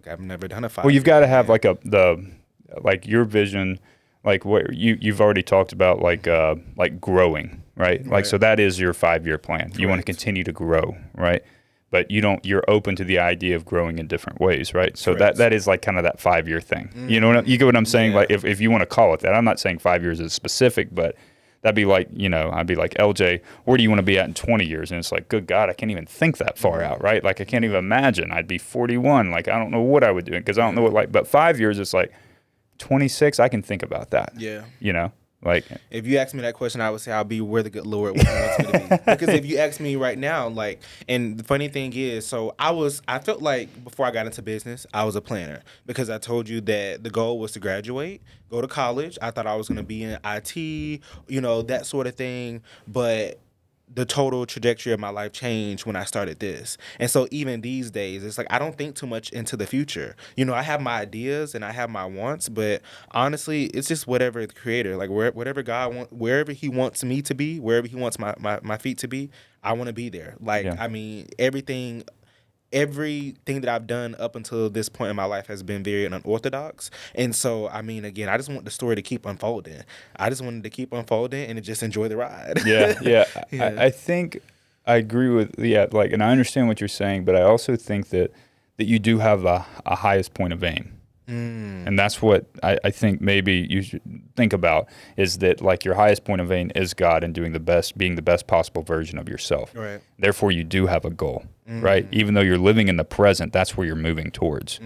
I've never done a 5-year. Well, you've got to have like your vision, like what you've already talked about, like growing, right? Like, so that is your 5-year plan. Correct. You want to continue to grow, right? But you're open to the idea of growing in different ways, right? So that is like kind of that 5-year thing. You get what I'm saying? Yeah. Like if you want to call it that, I'm not saying 5 years is specific, but that'd be like, I'd be like, LJ, where do you want to be at in 20 years? And it's like, good God, I can't even think that far out, right? Like I can't even imagine. I'd be 41. Like I don't know what I would do because I don't know but 5 years, it's like 26, I can think about that. Yeah. Like, if you ask me that question, I would say I'll be where the good Lord wants me to be. Because if you ask me right now, like, and the funny thing is, so I felt like before I got into business, I was a planner because I told you that the goal was to graduate, go to college. I thought I was going to be in IT, that sort of thing. But the total trajectory of my life changed when I started this. And so even these days, it's like I don't think too much into the future. I have my ideas and I have my wants, but honestly, it's just whatever the creator, like whatever God wants, wherever he wants me to be, wherever he wants my feet to be, I want to be there. Like, I mean, everything that I've done up until this point in my life has been very unorthodox. And so, I mean, again, I just want the story to keep unfolding. I just wanted to keep unfolding and to just enjoy the ride. Yeah. I think I agree with, and I understand what you're saying, but I also think that you do have a highest point of aim. And that's what I think maybe you should think about, is that like your highest point of aim is God and being the best possible version of yourself. Right. Therefore, you do have a goal, right? Even though you're living in the present, that's where you're moving towards.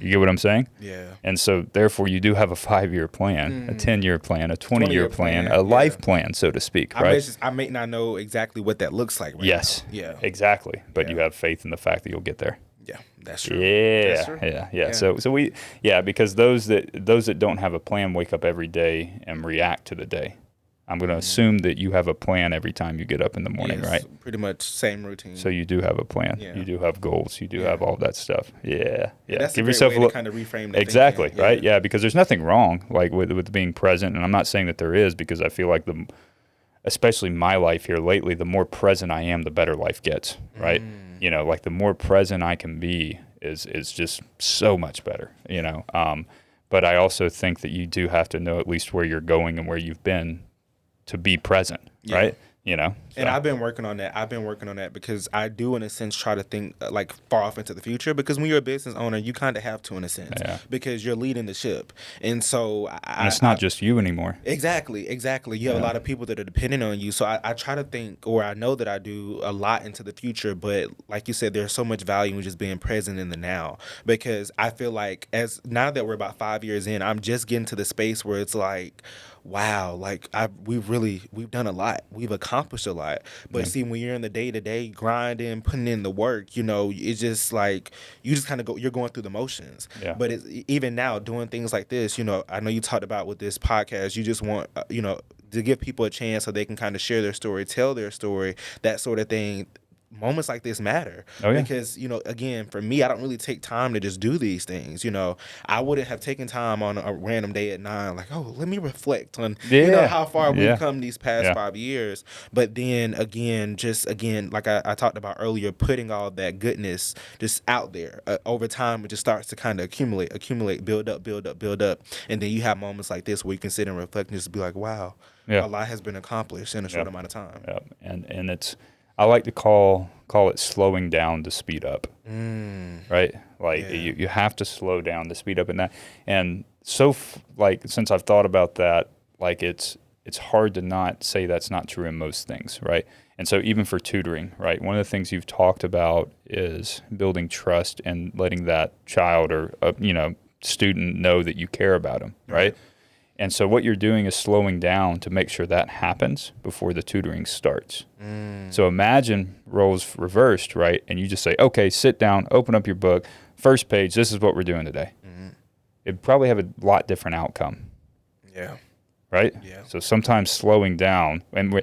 You get what I'm saying? Yeah. And so therefore, you do have a 5-year plan, a 10-year plan, a 20-year plan, a life plan, so to speak, right? I may not know exactly what that looks like right now. Yeah, exactly. But you have faith in the fact that you'll get there. Yeah, that's true. Yeah, That's true. yeah. So we, because those that don't have a plan wake up every day and react to the day. I'm going to assume that you have a plan every time you get up in the morning, Yes, right? pretty much same routine. So you do have a plan. Yeah. You do have goals. You do have all that stuff. Yeah. That's Give a great yourself way a to little. kind of reframe the Exactly, thinking. right? Yeah, because there's nothing wrong like with being present, and I'm not saying that there is, because I feel like especially my life here lately, the more present I am, the better life gets, right? You know, like the more present I can be is just so much better, you know. But I also think that you do have to know at least where you're going and where you've been to be present, right? You know, And I've been working on that. Because I do, in a sense, try to think like far off into the future. Because when you're a business owner, you kind of have to, in a sense, because you're leading the ship. And so, and it's not just you anymore. Exactly. You have a lot of people that are depending on you. So I try to think, or I know that I do a lot into the future. But like you said, there's so much value in just being present in the now. Because I feel like now that we're about 5 years in, I'm just getting to the space where it's like, wow, like we've done a lot. We've accomplished a lot. But see, when you're in the day-to-day grinding, putting in the work, you know, it's just like you just kind of you're going through the motions. But even now, doing things like this, you know, I know you talked about with this podcast, you just want, you know, to give people a chance so they can kind of share their story, tell their story, that sort of thing. Moments like this matter because, you know, again, for me, I don't really take time to just do these things. You know, I wouldn't have taken time on a random day at 9, like, oh, let me reflect on, you know, how far we've come these past 5 years. But then again, like I talked about earlier, putting all that goodness just out there over time, it just starts to kind of accumulate, build up. And then you have moments like this where you can sit and reflect and just be like, wow, a lot has been accomplished in a short amount of time. And it's, I like to call it slowing down to speed up, right? Like you have to slow down to speed up, and so like since I've thought about that, like it's hard to not say that's not true in most things, right? And so even for tutoring, right, one of the things you've talked about is building trust and letting that child or student know that you care about them, right? And so what you're doing is slowing down to make sure that happens before the tutoring starts. So imagine roles reversed, right? And you just say, okay, sit down, open up your book, first page, this is what we're doing today. It'd probably have a lot different outcome. Yeah. Right? Yeah. So sometimes slowing down, and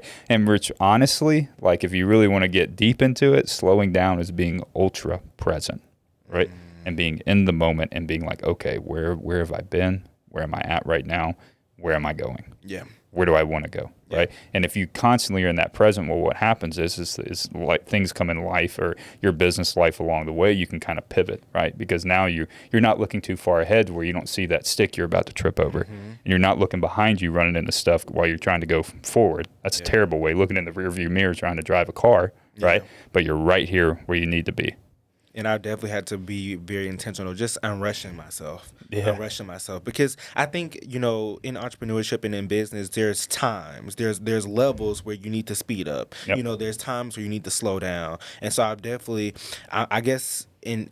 Rich, honestly, like if you really want to get deep into it, slowing down is being ultra present, right? And being in the moment and being like, okay, where have I been? Where am I at right now? Where am I going? Yeah. Where do I want to go? Yeah. Right. And if you constantly are in that present, well, what happens is like things come in life or your business life along the way, you can kind of pivot, right? Because now you're not looking too far ahead where you don't see that stick you're about to trip over. And you're not looking behind you running into stuff while you're trying to go forward. That's a terrible way, looking in the rearview mirror trying to drive a car, right? But you're right here where you need to be. And I definitely had to be very intentional, just unrushing myself. Because I think, you know, in entrepreneurship and in business, there's times, there's levels where you need to speed up. You know, there's times where you need to slow down. And so I've definitely, I guess,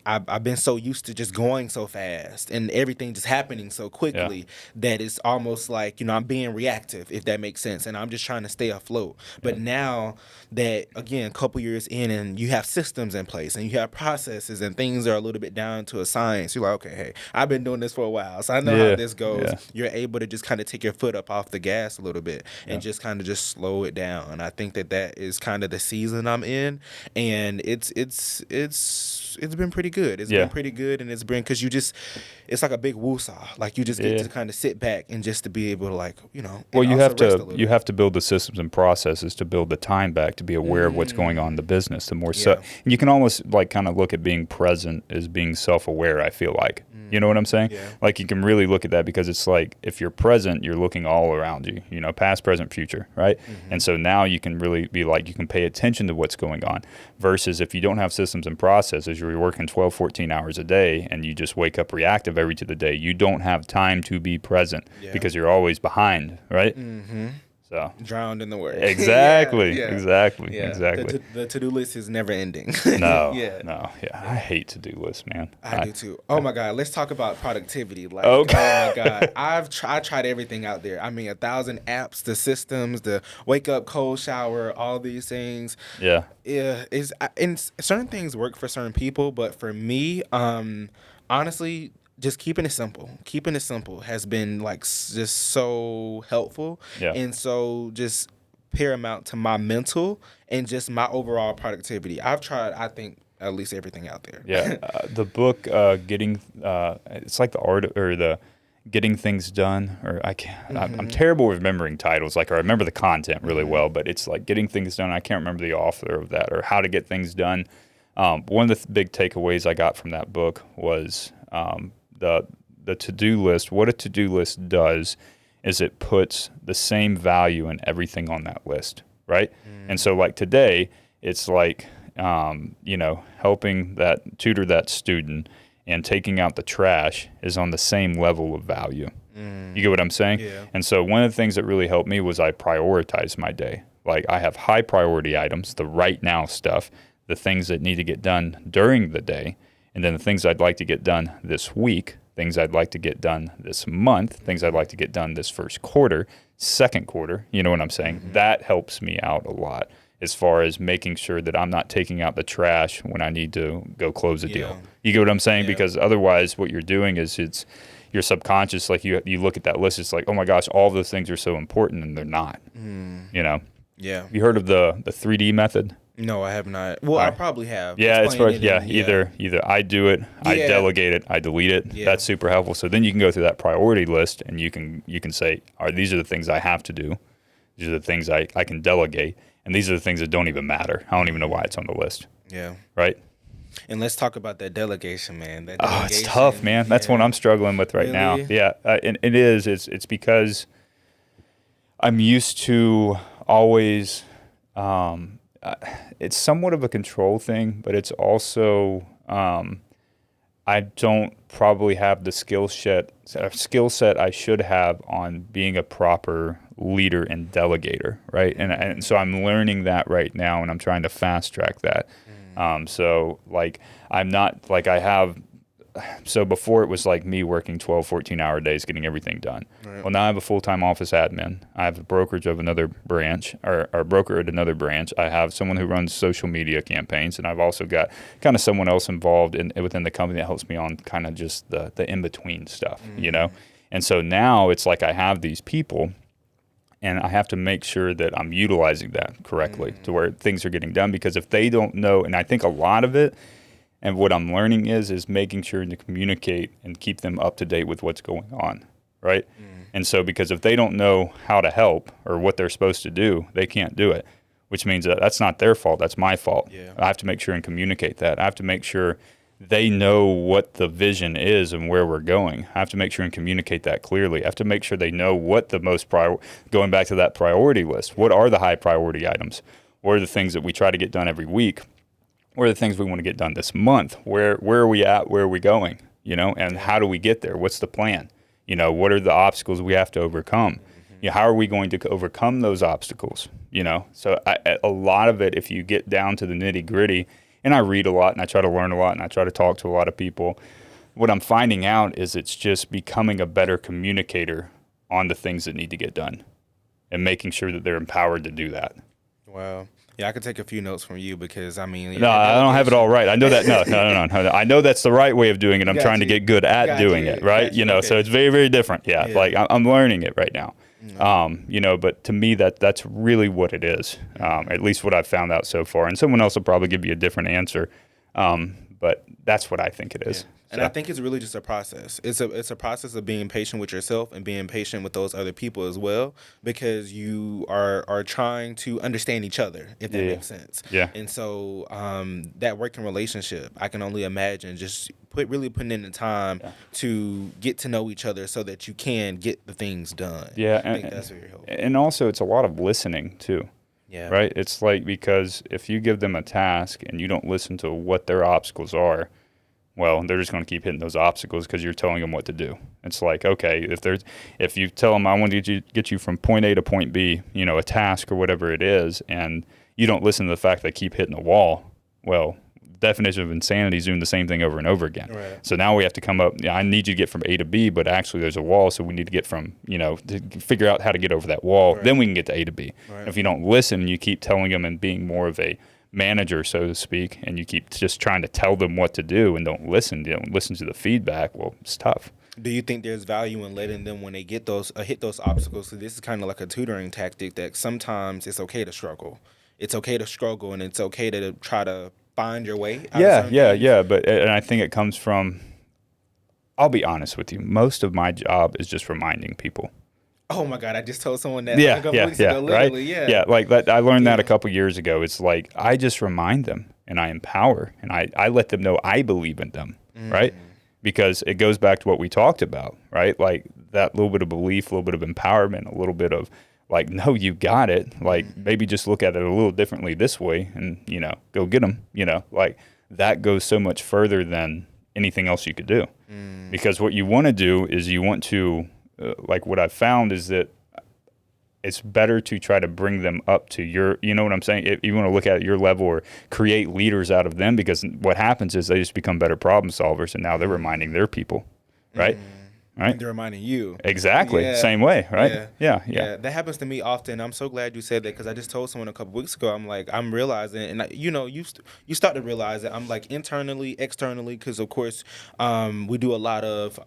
I've been so used to just going so fast and everything just happening so quickly that it's almost like, you know, I'm being reactive, if that makes sense. And I'm just trying to stay afloat. But now that, again, a couple years in and you have systems in place and you have processes and things are a little bit down to a science, you're like, okay, hey, I've been doing this for a while, so I know how this goes. You're able to just kind of take your foot up off the gas a little bit and just kind of just slow it down. And I think that is kind of the season I'm in. And it's been pretty good. It's been pretty good, and it's been because it's like a big woosah. Like you just get to kind of sit back and just to be able to, like, you know. Well, you have to build the systems and processes to build the time back to be aware of what's going on in the business. The more so, and you can almost like kind of look at being present as being self-aware. I feel like. You know what I'm saying? Yeah. Like you can really look at that because it's like if you're present, you're looking all around you, you know, past, present, future, right? And so now you can really be like, you can pay attention to what's going on versus if you don't have systems and processes, you're working 12, 14 hours a day and you just wake up reactive every to the day. You don't have time to be present because you're always behind, right? So drowned in the work. Exactly. Yeah. Exactly. Yeah. Exactly. The to-do list is never ending. No. Yeah. No. Yeah. I hate to-do lists, man. I do too. Oh my God. Let's talk about productivity. Like, okay. oh my God. I tried everything out there. I mean, 1,000 apps, the systems, the wake up, cold shower, all these things. Yeah. Yeah. And certain things work for certain people, but for me, honestly, just keeping it simple has been like just so helpful. Yeah. And so just paramount to my mental and just my overall productivity. I've tried, I think, at least everything out there. Yeah. The book, it's like the art or the getting things done, or I can't, I'm terrible with remembering titles. Like, I remember the content really well, but it's like getting things done. I can't remember the author of that or how to get things done. One of the big takeaways I got from that book was, the to-do list. What a to-do list does is it puts the same value in everything on that list, right? And so like today, it's like, helping tutor that student and taking out the trash is on the same level of value. You get what I'm saying? Yeah. And so one of the things that really helped me was I prioritized my day. Like, I have high priority items, the right now stuff, the things that need to get done during the day, and then the things I'd like to get done this week, things I'd like to get done this month, things I'd like to get done this first quarter, second quarter, you know what I'm saying? That helps me out a lot as far as making sure that I'm not taking out the trash when I need to go close a deal. You get what I'm saying? Because otherwise what you're doing is it's your subconscious, like you look at that list, it's like, oh my gosh, all of those things are so important, and they're not, Yeah. Have you heard of the 3D method? No, I have not. Well, I probably have. Yeah, it's probably, either I do it, I delegate it, I delete it. Yeah. That's super helpful. So then you can go through that priority list, and you can say, these are the things I have to do. These are the things I can delegate, and these are the things that don't even matter. I don't even know why it's on the list. Yeah. Right? And let's talk about that delegation, man. It's tough, man. That's what I'm struggling with right now. Yeah, and it is. It's because I'm used to always it's somewhat of a control thing, but it's also I don't probably have the skill set I should have on being a proper leader and delegator, right? And so I'm learning that right now, and I'm trying to fast track that. So like I'm not like I have. So before it was like me working 12, 14-hour days getting everything done. Right. Well, now I have a full-time office admin. I have a brokerage of another branch, or a broker at another branch. I have someone who runs social media campaigns, and I've also got kind of someone else involved within the company that helps me on kind of just the in-between stuff, And so now it's like I have these people, and I have to make sure that I'm utilizing that correctly to where things are getting done, because if they don't know, and I think a lot of it, and what I'm learning is making sure to communicate and keep them up to date with what's going on, right? And so because if they don't know how to help or what they're supposed to do, they can't do it, which means that that's not their fault. That's my fault. Yeah. I have to make sure and communicate that. I have to make sure they know what the vision is and where we're going. I have to make sure and communicate that clearly. I have to make sure they know what the most going back to that priority list, what are the high priority items? What are the things that we try to get done every week? What are the things we want to get done this month? Where are we at? Where are we going? And how do we get there? What's the plan? What are the obstacles we have to overcome? How are we going to overcome those obstacles? So a lot of it, if you get down to the nitty gritty, and I read a lot and I try to learn a lot and I try to talk to a lot of people, what I'm finding out is it's just becoming a better communicator on the things that need to get done and making sure that they're empowered to do that. Wow. Yeah, I could take a few notes from you because, I mean... No, I don't have it all right. I know that. No. I know that's the right way of doing it. I'm trying to get good at doing it, right? Okay. So it's very, very different. Yeah. Like I'm learning it right now. But to me, that's really what it is, at least what I've found out so far. And someone else will probably give you a different answer, but that's what I think it is. Yeah. And I think it's really just a process. It's a process of being patient with yourself and being patient with those other people as well, because you are trying to understand each other, if that makes sense. Yeah. And so that working relationship, I can only imagine just putting in the time to get to know each other so that you can get the things done. Yeah. I think that's very helpful. And also it's a lot of listening too. Yeah. Right? It's like, because if you give them a task and you don't listen to what their obstacles are, well, they're just going to keep hitting those obstacles because you're telling them what to do. It's like, okay, if you tell them I want to get you from point A to point B, a task or whatever it is, and you don't listen to the fact they keep hitting the wall, well, definition of insanity is doing the same thing over and over again. Right. So now we have to come up, I need you to get from A to B, but actually there's a wall, so we need to get from, to figure out how to get over that wall. Right. Then we can get to A to B. Right. If you don't listen and you keep telling them and being more of a manager, so to speak, and you keep just trying to tell them what to do and don't listen to the feedback, well, it's tough. Do you think there's value in letting them, when they get those hit those obstacles? So this is kind of like a tutoring tactic, that sometimes it's okay to struggle. It's okay to struggle, and it's okay to try to find your way. Yeah. But and I think it comes from, I'll be honest with you, most of my job is just reminding people. Oh my God! I just told someone that a couple weeks ago. Literally, right? Yeah, like that. I learned that a couple years ago. It's like I just remind them and I empower and I let them know I believe in them, right? Because it goes back to what we talked about, right? Like that little bit of belief, a little bit of empowerment, a little bit of like, no, you got it. Like maybe just look at it a little differently this way, and go get them. Like that goes so much further than anything else you could do. Because what you want to do is you want to. Like what I've found is that it's better to try to bring them up to your, you know what I'm saying? If you want to look at your level or create leaders out of them, because what happens is they just become better problem solvers, and now they're reminding their people, right? Right? They're reminding you. Exactly. Yeah. Same way, right? Yeah. That happens to me often. I'm so glad you said that, because I just told someone a couple weeks ago, I'm realizing, and you start to realize that I'm like internally, externally, because of course we do a lot of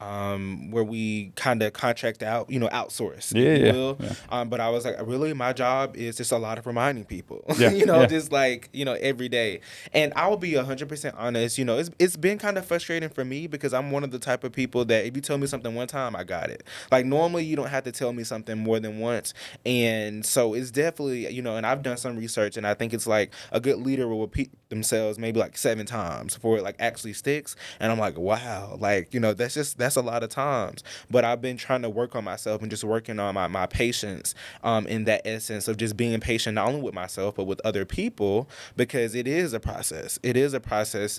where we kind of contract out, outsource. Yeah. But I was like, really, my job is just a lot of reminding people, just like, every day. And I will be 100% honest, it's been kind of frustrating for me, because I'm one of the type of people that if you tell me something one time, I got it. Like normally you don't have to tell me something more than once. And so it's definitely, and I've done some research, and I think it's like a good leader will repeat themselves maybe like 7 times before it like actually sticks. And I'm like, wow, like, that's a lot of times. But I've been trying to work on myself and just working on my patience in that essence of just being patient, not only with myself, but with other people, because it is a process.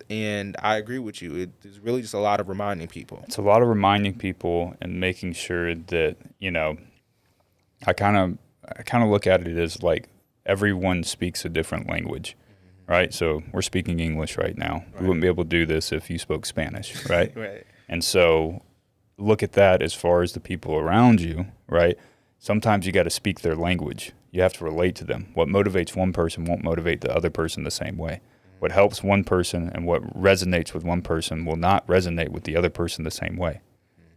And I agree with you. It's really just a lot of reminding people. It's a lot of reminding people and making sure that, I kind of look at it as like everyone speaks a different language, right? So we're speaking English right now. Right. We wouldn't be able to do this if you spoke Spanish, right? Right. And so look at that as far as the people around you, right? Sometimes you got to speak their language. You have to relate to them. What motivates one person won't motivate the other person the same way. What helps one person and what resonates with one person will not resonate with the other person the same way.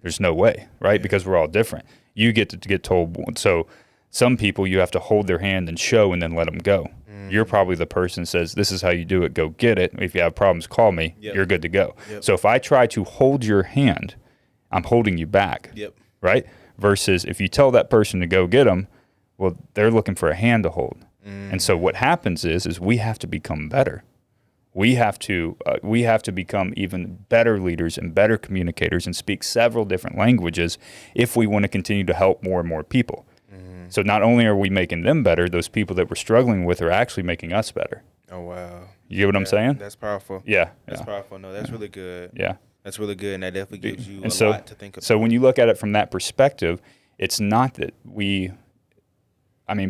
There's no way, right? Yeah. Because we're all different. You get to get told. So some people you have to hold their hand and show and then let them go. You're probably the person that says, this is how you do it. Go get it. If you have problems, call me. Yep. You're good to go. Yep. So if I try to hold your hand, I'm holding you back, right? Versus if you tell that person to go get them, well, they're looking for a hand to hold. And so what happens is we have to become better. We have to become even better leaders and better communicators and speak several different languages if we want to continue to help more and more people. So not only are we making them better, those people that we're struggling with are actually making us better. Oh, wow. You get what I'm saying? That's powerful. Yeah. That's powerful. No, that's really good. Yeah. That's really good, and that definitely gives you lot to think about. So when you look at it from that perspective, it's not that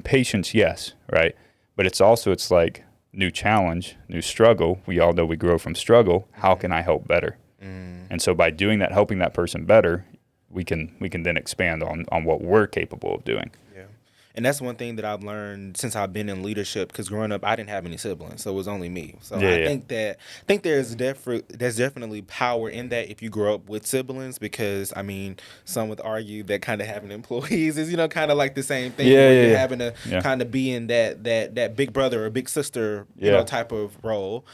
patience, yes, right? But it's like, new challenge, new struggle. We all know we grow from struggle. How can I help better? And so by doing that, helping that person better, we can then expand on what we're capable of doing. Yeah. And that's one thing that I've learned since I've been in leadership, because growing up, I didn't have any siblings, so it was only me. So I think there's definitely power in that if you grow up with siblings, because, some would argue that kind of having employees is, kind of like the same thing. You're having to kind of be in that big brother or big sister, type of role.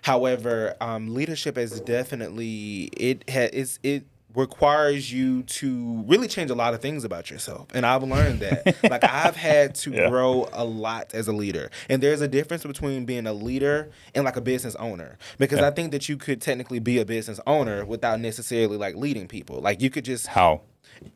However, leadership is definitely, it requires you to really change a lot of things about yourself. And I've learned that. Like, I've had to grow a lot as a leader. And there's a difference between being a leader and like a business owner. Because I think that you could technically be a business owner without necessarily like leading people. Like, you could just... How?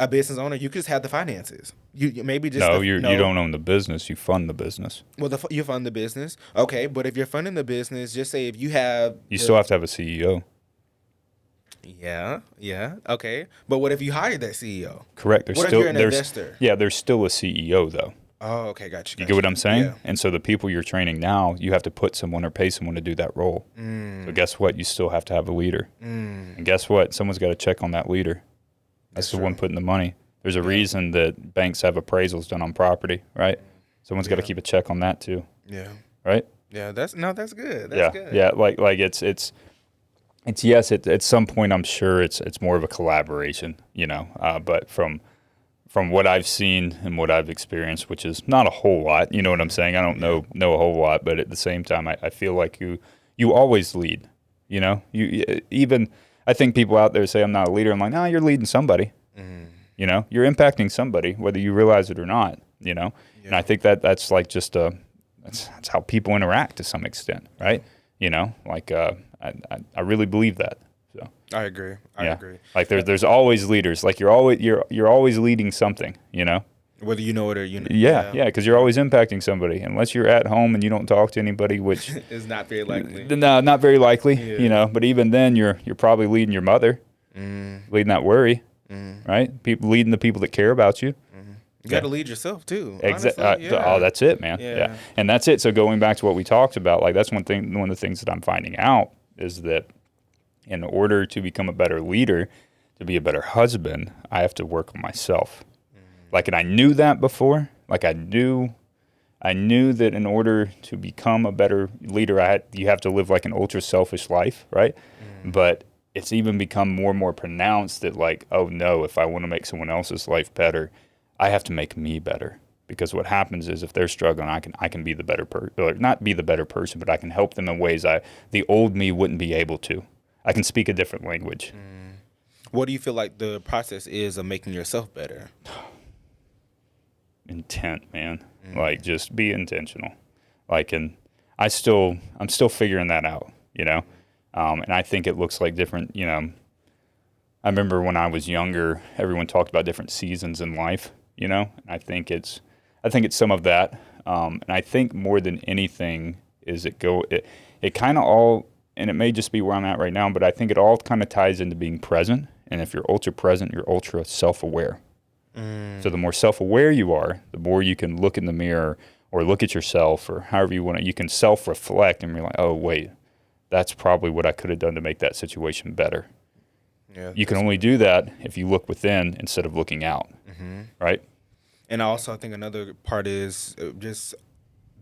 A business owner, you could just have the finances. You maybe just... you don't own the business. You fund the business. Well, you fund the business. Okay, but if you're funding the business, just say if you have... You still have to have a CEO. Yeah, yeah, okay. But what if you hired that CEO? Correct. What if you're an investor? Yeah, there's still a CEO though. Oh, okay, gotcha, You get what I'm saying? Yeah. And so the people you're training now, you have to put someone or pay someone to do that role. So guess what? You still have to have a leader. And guess what? Someone's got to check on that leader. That's the one putting the money. There's a reason that banks have appraisals done on property, right? Someone's got to keep a check on that too. Yeah. Right? Yeah, that's good. That's good. Yeah. Like it's yes. At some point, I'm sure it's more of a collaboration, But from what I've seen and what I've experienced, which is not a whole lot, you know what I'm saying? I don't know a whole lot, but at the same time, I feel like you always lead. You even I think people out there say I'm not a leader. I'm like, no, you're leading somebody. You're impacting somebody, whether you realize it or not. And I think that's like just that's how people interact to some extent, right? I really believe that. So I agree. I agree. Like there's always leaders. Like you're always leading something. Whether you know it or you know. Yeah, because you're always impacting somebody. Unless you're at home and you don't talk to anybody, which is not very likely. No, not very likely. But even then, you're probably leading your mother, leading that worry, right? Leading the people that care about you. You got to lead yourself too. Exactly. Oh, that's it, man. Yeah, and that's it. So going back to what we talked about, like that's one of the things that I'm finding out is that in order to become a better leader, to be a better husband, I have to work on myself. Like, and I knew that before. Like I knew that in order to become a better leader, you have to live like an ultra selfish life, right? But it's even become more and more pronounced that like, oh no, if I want to make someone else's life better, I have to make me better. Because what happens is if they're struggling, I can be the better person, or not be the better person, but I can help them in ways the old me wouldn't be able to. I can speak a different language. What do you feel like the process is of making yourself better? Intent, man. Like just be intentional. Like, and I'm still figuring that out, and I think it looks like different, I remember when I was younger, everyone talked about different seasons in life, and I think it's some of that. And I think more than anything is it kind of all, and it may just be where I'm at right now, but I think it all kind of ties into being present. And if you're ultra present, you're ultra self-aware. So the more self-aware you are, the more you can look in the mirror or look at yourself or however you want to, you can self-reflect and be like, oh, wait, that's probably what I could have done to make that situation better. Yeah, you can only do that if you look within instead of looking out, right? And also I think another part is just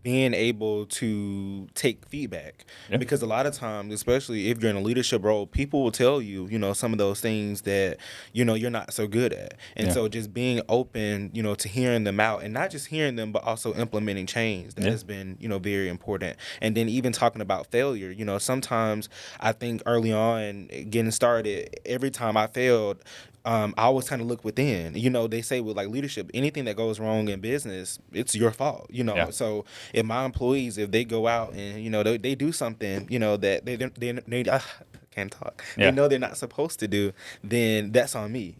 being able to take feedback, because a lot of times, especially if you're in a leadership role, people will tell you, some of those things that, you're not so good at. And so just being open, to hearing them out, and not just hearing them, but also implementing change. That has been, very important. And then even talking about failure, sometimes I think early on getting started, every time I failed, I always kind of look within. They say with like leadership, anything that goes wrong in business, it's your fault. So if my employees, if they go out and they do something, that they can't talk, they know they're not supposed to do, then that's on me.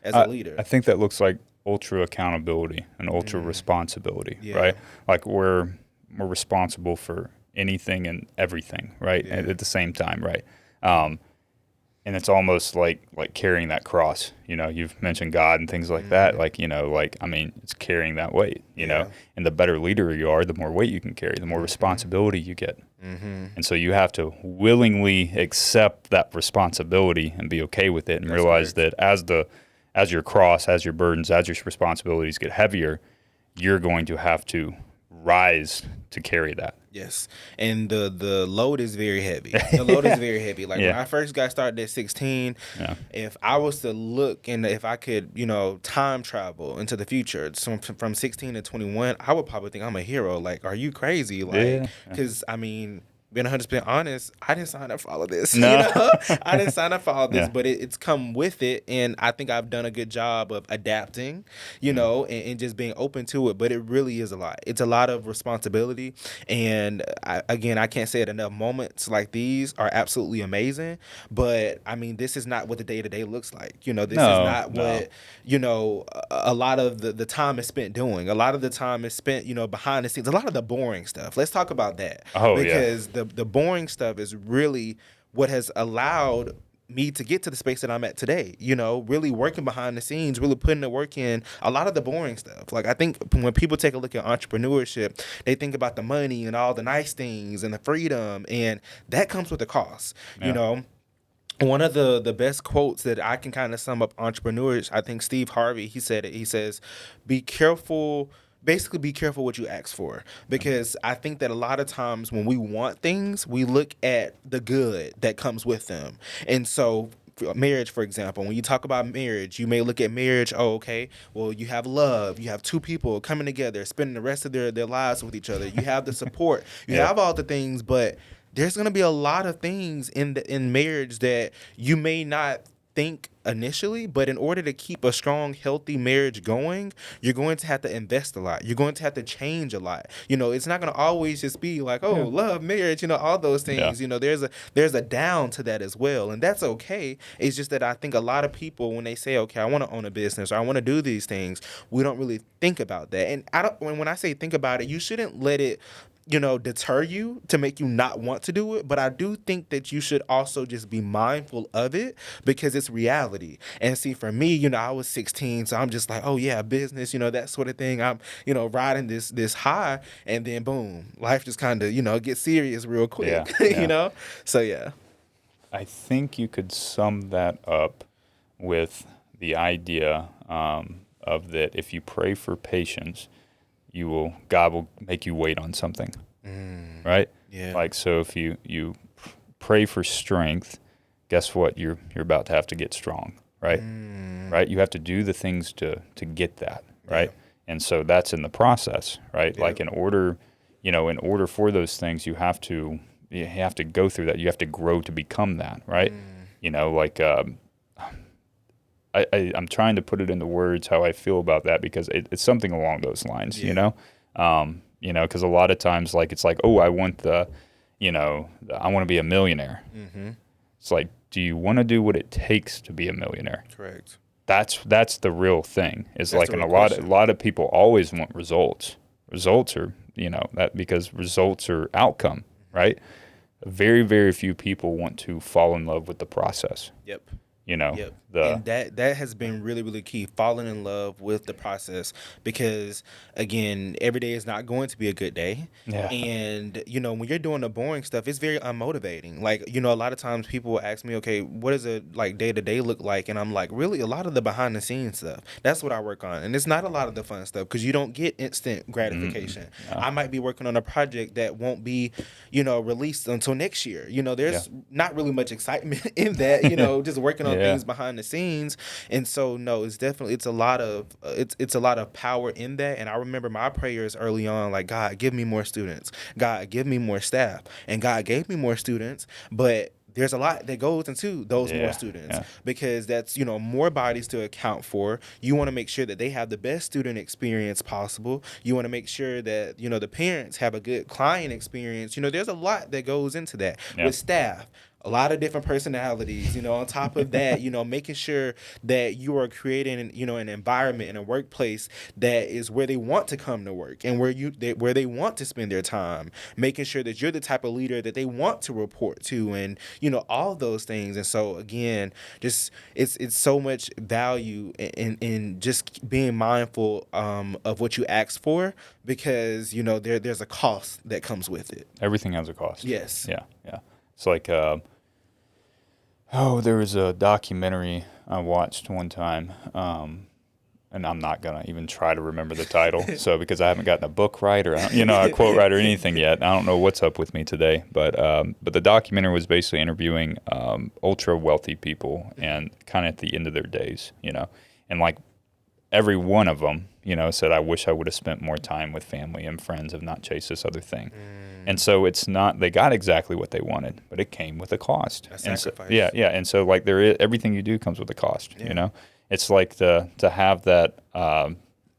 As a leader. I think that looks like ultra accountability and ultra responsibility, right? Like we're responsible for anything and everything, right? At the same time, right? And it's almost like carrying that cross, you've mentioned God and things like that. It's carrying that weight, and the better leader you are, the more weight you can carry, the more responsibility you get. And so you have to willingly accept that responsibility and be okay with it and realize that as your cross, as your burdens, as your responsibilities get heavier, you're going to have to rise to carry that. Yes. And the load is very heavy. The load is very heavy. Like when I first got started at 16, if I was to look and if I could, time travel into the future, from 16 to 21, I would probably think I'm a hero. Like, are you crazy? Like, because being 100% honest, I didn't sign up for all of this. No. I didn't sign up for all of this, but it's come with it, and I think I've done a good job of adapting, and just being open to it. But it really is a lot. It's a lot of responsibility, and I can't say it enough. Moments like these are absolutely amazing, but this is not what the day-to-day looks like. This is not what a lot of the time is spent doing. A lot of the time is spent behind the scenes. A lot of the boring stuff. Let's talk about that. Because the boring stuff is really what has allowed me to get to the space that I'm at today, really working behind the scenes, really putting the work in, a lot of the boring stuff. Like, I think when people take a look at entrepreneurship, they think about the money and all the nice things and the freedom, and that comes with a cost, One of the best quotes that I can kind of sum up entrepreneurs, I think Steve Harvey, he said it. He says, be careful what you ask for, because I think that a lot of times when we want things, we look at the good that comes with them. And so marriage, for example, when you talk about marriage, you may look at marriage, okay, well, you have love, you have two people coming together, spending the rest of their lives with each other, you have the support, you have all the things, but there's going to be a lot of things in marriage that you may not think initially, but in order to keep a strong, healthy marriage going, you're going to have to invest a lot. You're going to have to change a lot. It's not going to always just be like, love, marriage, all those things. There's a down to that as well, and that's okay. It's just that I think a lot of people, when they say, okay, I want to own a business or I want to do these things, we don't really think about that. And when I say think about it, you shouldn't let it deter you to make you not want to do it. But I do think that you should also just be mindful of it, because it's reality. And see, for me, I was 16, so I'm just like, oh yeah, business, that sort of thing. I'm, riding this high, and then boom, life just kind of, gets serious real quick, So yeah. I think you could sum that up with the idea of that if you pray for patience, God will make you wait on something, right? Yeah. Like, so if you pray for strength, guess what? You're about to have to get strong, right? Right? You have to do the things to get that, right? Yeah. And so that's in the process, right? Yep. Like in order for those things, you have to go through that. You have to grow to become that, right? I'm trying to put it into words how I feel about that, because it's something along those lines, because a lot of times, like, it's like, oh, I want I want to be a millionaire. Mm-hmm. It's like, do you want to do what it takes to be a millionaire? Correct. That's the real thing. Is like, and a lot of people always want results. Results are, that, because results are outcome, right? Very, very few people want to fall in love with the process. Yep. Yep. And that has been really, really key, falling in love with the process, because again, every day is not going to be a good day. Yeah. And when you're doing the boring stuff, it's very unmotivating. Like, a lot of times people will ask me, okay, what does it like day to day look like? And I'm like, really, a lot of the behind the scenes stuff. That's what I work on. And it's not a lot of the fun stuff, because you don't get instant gratification. No. I might be working on a project that won't be, released until next year. There's not really much excitement in that, just working on things behind the scenes. And so no, it's a lot of power in that. And I remember my prayers early on, like, God, give me more students, God, give me more staff. And God gave me more students, but there's a lot that goes into those more students, because that's, more bodies to account for. You want to make sure that they have the best student experience possible. You want to make sure that, the parents have a good client experience. There's a lot that goes into that with staff. A lot of different personalities, on top of that, making sure that you are creating, an environment and a workplace that is where they want to come to work and where they want to spend their time, making sure that you're the type of leader that they want to report to, and, all of those things. And so again, just it's so much value in just being mindful of what you ask for, because, there's a cost that comes with it. Everything has a cost. Yes. Yeah. Yeah. It's like, there was a documentary I watched one time, and I'm not going to even try to remember the title, because I haven't gotten a book right or, a quote right or anything yet. I don't know what's up with me today, but the documentary was basically interviewing ultra wealthy people, and kind of at the end of their days, and like every one of them, said, I wish I would have spent more time with family and friends and not chased this other thing. And so it's not, they got exactly what they wanted, but it came with a cost. A sacrifice. And so, and so like everything you do comes with a cost, It's like to have that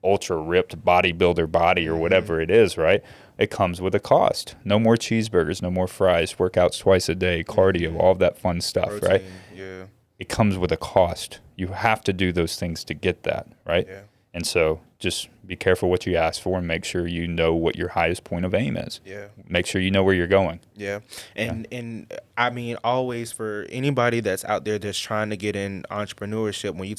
ultra ripped bodybuilder body or whatever it is, right? It comes with a cost. No more cheeseburgers, no more fries, workouts twice a day, cardio, all of that fun stuff, protein, right? Yeah. It comes with a cost. You have to do those things to get that, right? Yeah. And so just be careful what you ask for and make sure you know what your highest point of aim is. Yeah. Make sure you know where you're going. Yeah. And I mean, always for anybody that's out there that's trying to get in entrepreneurship, when you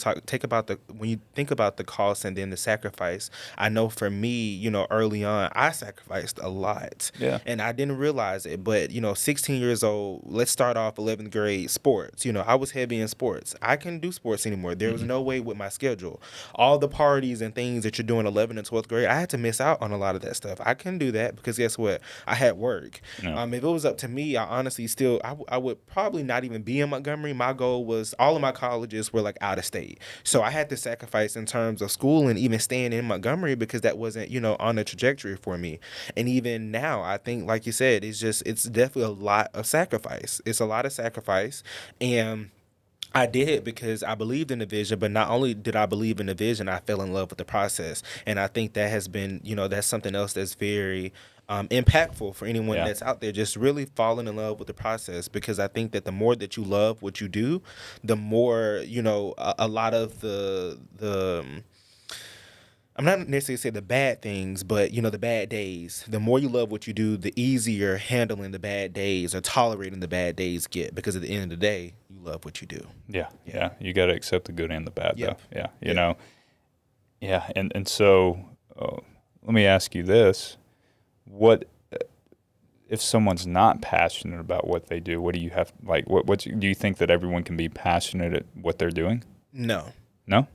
think about the cost and then the sacrifice, I know for me, you know, early on, I sacrificed a lot. Yeah. And I didn't realize it, but you know, 16 years old, let's start off 11th grade sports. You know, I was heavy in sports. I couldn't do sports anymore. There was no way with my schedule. All the parties and things that you're doing 11th and 12th grade, I had to miss out on a lot of that stuff. I couldn't do that because guess what? I had work. Yeah. If it was up to me, I honestly still, I would probably not even be in Montgomery. My goal was all of my colleges were like out of state. So I had to sacrifice in terms of school and even staying in Montgomery because that wasn't, you know, on the trajectory for me. And even now, I think, like you said, it's definitely a lot of sacrifice. It's a lot of sacrifice. And I did it because I believed in the vision, but not only did I believe in the vision, I fell in love with the process. And I think that has been, you know, that's something else that's very impactful for anyone that's out there, just really falling in love with the process. Because I think that the more that you love what you do, the more, you know, a lot of the I'm not necessarily say the bad things, but, you know, the bad days. The more you love what you do, the easier handling the bad days or tolerating the bad days get. Because at the end of the day, you love what you do. Yeah. You got to accept the good and the bad, though. Yeah. You Yep. know. Yeah. And so let me ask you this. What if someone's not passionate about what they do? What do you have, like, what do you think that everyone can be passionate at what they're doing? No. No?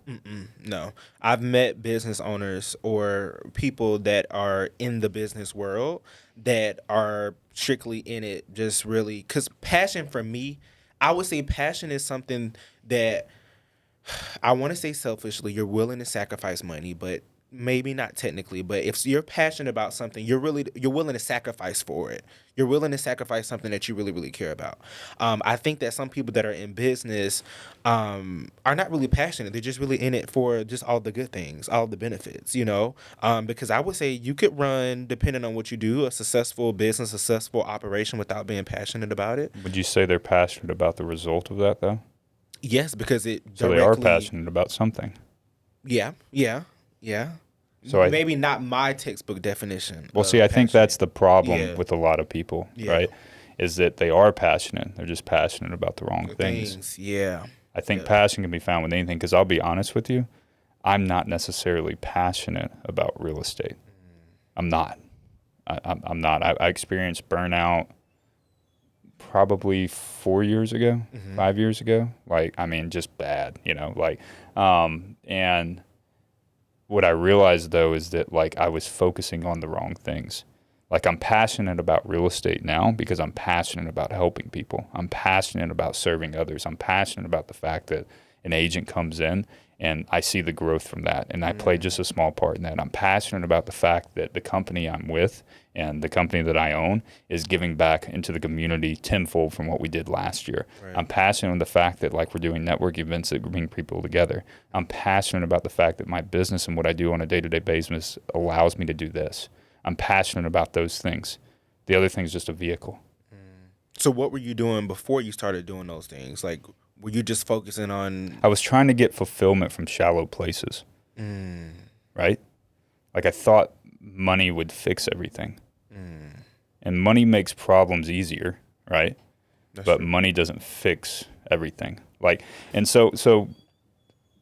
No. I've met business owners or people that are in the business world that are strictly in it just really, because passion for me, I would say passion is something that I want to say selfishly, you're willing to sacrifice money, but maybe not technically, but if you're passionate about something, you're willing to sacrifice for it. You're willing to sacrifice something that you really, really care about. I think that some people that are in business are not really passionate. They're just really in it for just all the good things, all the benefits, you know? Because I would say you could run, depending on what you do, a successful business, successful operation without being passionate about it. Would you say they're passionate about the result of that, though? Yes, because it So they are passionate about something. Yeah. So maybe not my textbook definition. Well, see, I think that's the problem Yeah. with a lot of people, right? Is that they are passionate. They're just passionate about the wrong things. Yeah. I think passion can be found with anything, because I'll be honest with you, I'm not necessarily passionate about real estate. I'm not. I'm not. I experienced burnout probably 4 years ago, 5 years ago. Like, I mean, just bad, you know, like, and what I realized, though, is that, like, I was focusing on the wrong things. Like, I'm passionate about real estate now because I'm passionate about helping people. I'm passionate about serving others. I'm passionate about the fact that an agent comes in and I see the growth from that, and I play just a small part in that. I'm passionate about the fact that the company I'm with and the company that I own is giving back into the community tenfold from what we did last year. Right. I'm passionate on the fact that, like, we're doing network events that bring people together. I'm passionate about the fact that my business and what I do on a day-to-day basis allows me to do this. I'm passionate about those things. The other thing is just a vehicle. So what were you doing before you started doing those things? Like, were you just focusing on... I was trying to get fulfillment from shallow places, right? Like, I thought money would fix everything. And money makes problems easier, right? But true. Money doesn't fix everything. Like, and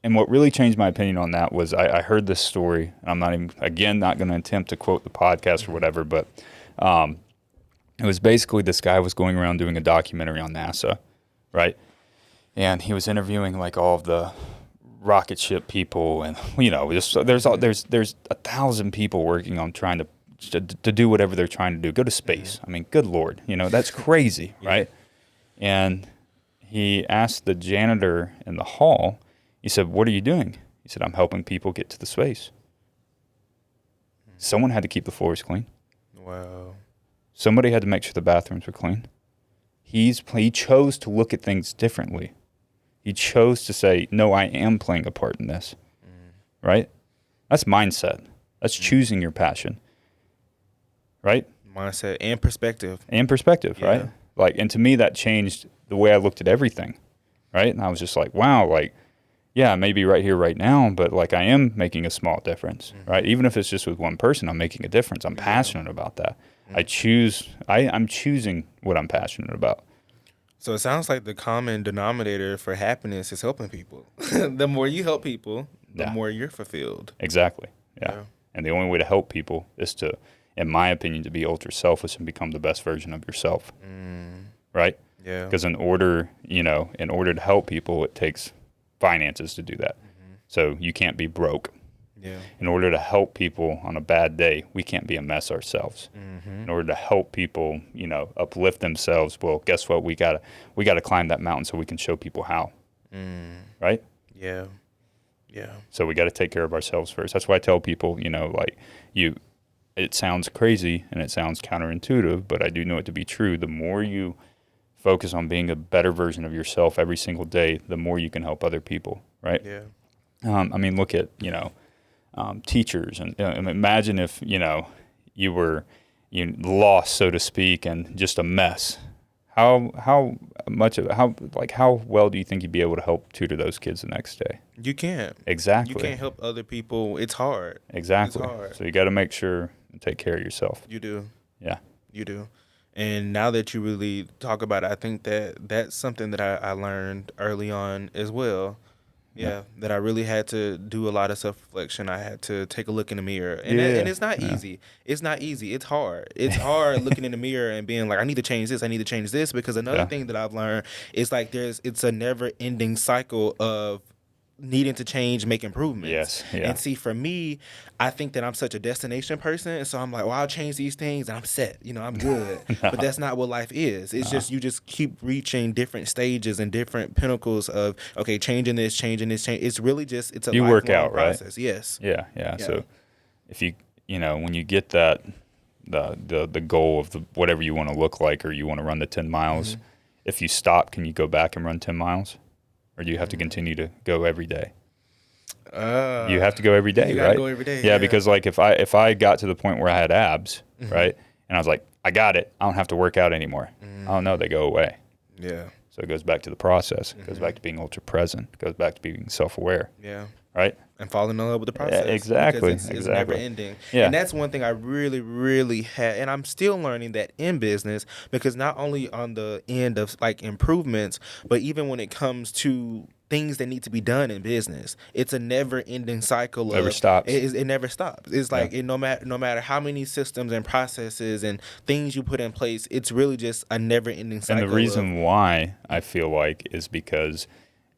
and what really changed my opinion on that was I heard this story. I'm not even, again, not going to attempt to quote the podcast or whatever, but it was basically this guy was going around doing a documentary on NASA, right? And he was interviewing, like, all of the rocket ship people, and, you know, just, there's 1,000 people working on trying to do whatever they're trying to do, go to space. I mean, good Lord, you know, that's crazy, right? And he asked the janitor in the hall, he said, "What are you doing?" He said, "I'm helping people get to the space." Someone had to keep the floors clean. Wow. Somebody had to make sure the bathrooms were clean. He chose to look at things differently. He chose to say, no, I am playing a part in this, right? That's mindset. That's choosing your passion, right? Mindset and perspective. Right? Like, and to me, that changed the way I looked at everything, right? And I was just like, wow, like, yeah, maybe right here, right now, but like I am making a small difference, right? Even if it's just with one person, I'm making a difference. I'm passionate about that. I'm choosing what I'm passionate about. So it sounds like the common denominator for happiness is helping people. The more you help people, the Yeah, more you're fulfilled. exactly. Yeah. Yeah. And the only way to help people is to, in my opinion, to be ultra selfish and become the best version of yourself. Right? Yeah. Because in order to help people, it takes finances to do that. So you can't be broke. Yeah. In order to help people on a bad day, we can't be a mess ourselves. In order to help people, uplift themselves, well, guess what? We gotta climb that mountain so we can show people how. Right? Yeah. Yeah. So we got to take care of ourselves first. That's why I tell people, it sounds crazy and it sounds counterintuitive, but I do know it to be true. The more you focus on being a better version of yourself every single day, the more you can help other people, right? Yeah. Look at, teachers and imagine if, you were lost, so to speak, and just a mess. How well do you think you'd be able to help tutor those kids the next day? You can't. Exactly. You can't help other people. It's hard. Exactly. It's hard. So you got to make sure and take care of yourself. You do. Yeah. You do. And now that you really talk about it, I think that that's something that I learned early on as well. Yeah, that I really had to do a lot of self-reflection. I had to take a look in the mirror. And and it's not easy. It's not easy. It's hard. It's hard looking in the mirror and being like, I need to change this. I need to change this. Because another thing that I've learned is like it's a never-ending cycle of needing to change, make improvements. Yes. Yeah. And see, for me, I think that I'm such a destination person. And so I'm like, well, I'll change these things and I'm set. I'm good. But that's not what life is. It's just, you just keep reaching different stages and different pinnacles of, okay, changing this, changing. It's really just, it's a You work out, process. Right? Yes. Yeah. So if when you get that, the goal of whatever you want to look like, or you want to run the 10 miles, if you stop, can you go back and run 10 miles? Or do you have to continue to go every day? You have to go every day, you right? Go every day. Yeah, because like if I got to the point where I had abs, right, and I was like, I got it, I don't have to work out anymore. Oh no, they go away. Yeah. So it goes back to the process. It goes back to being ultra present. It goes back to being self-aware. Yeah. Right? And falling in love with the process. Yeah, exactly. Because it's never ending. Yeah. And that's one thing I really, really had. And I'm still learning that in business, because not only on the end of like improvements, but even when it comes to things that need to be done in business, it's a never ending cycle. Never stops. It never stops. It's like no matter how many systems and processes and things you put in place, it's really just a never ending cycle. And the reason why I feel like is because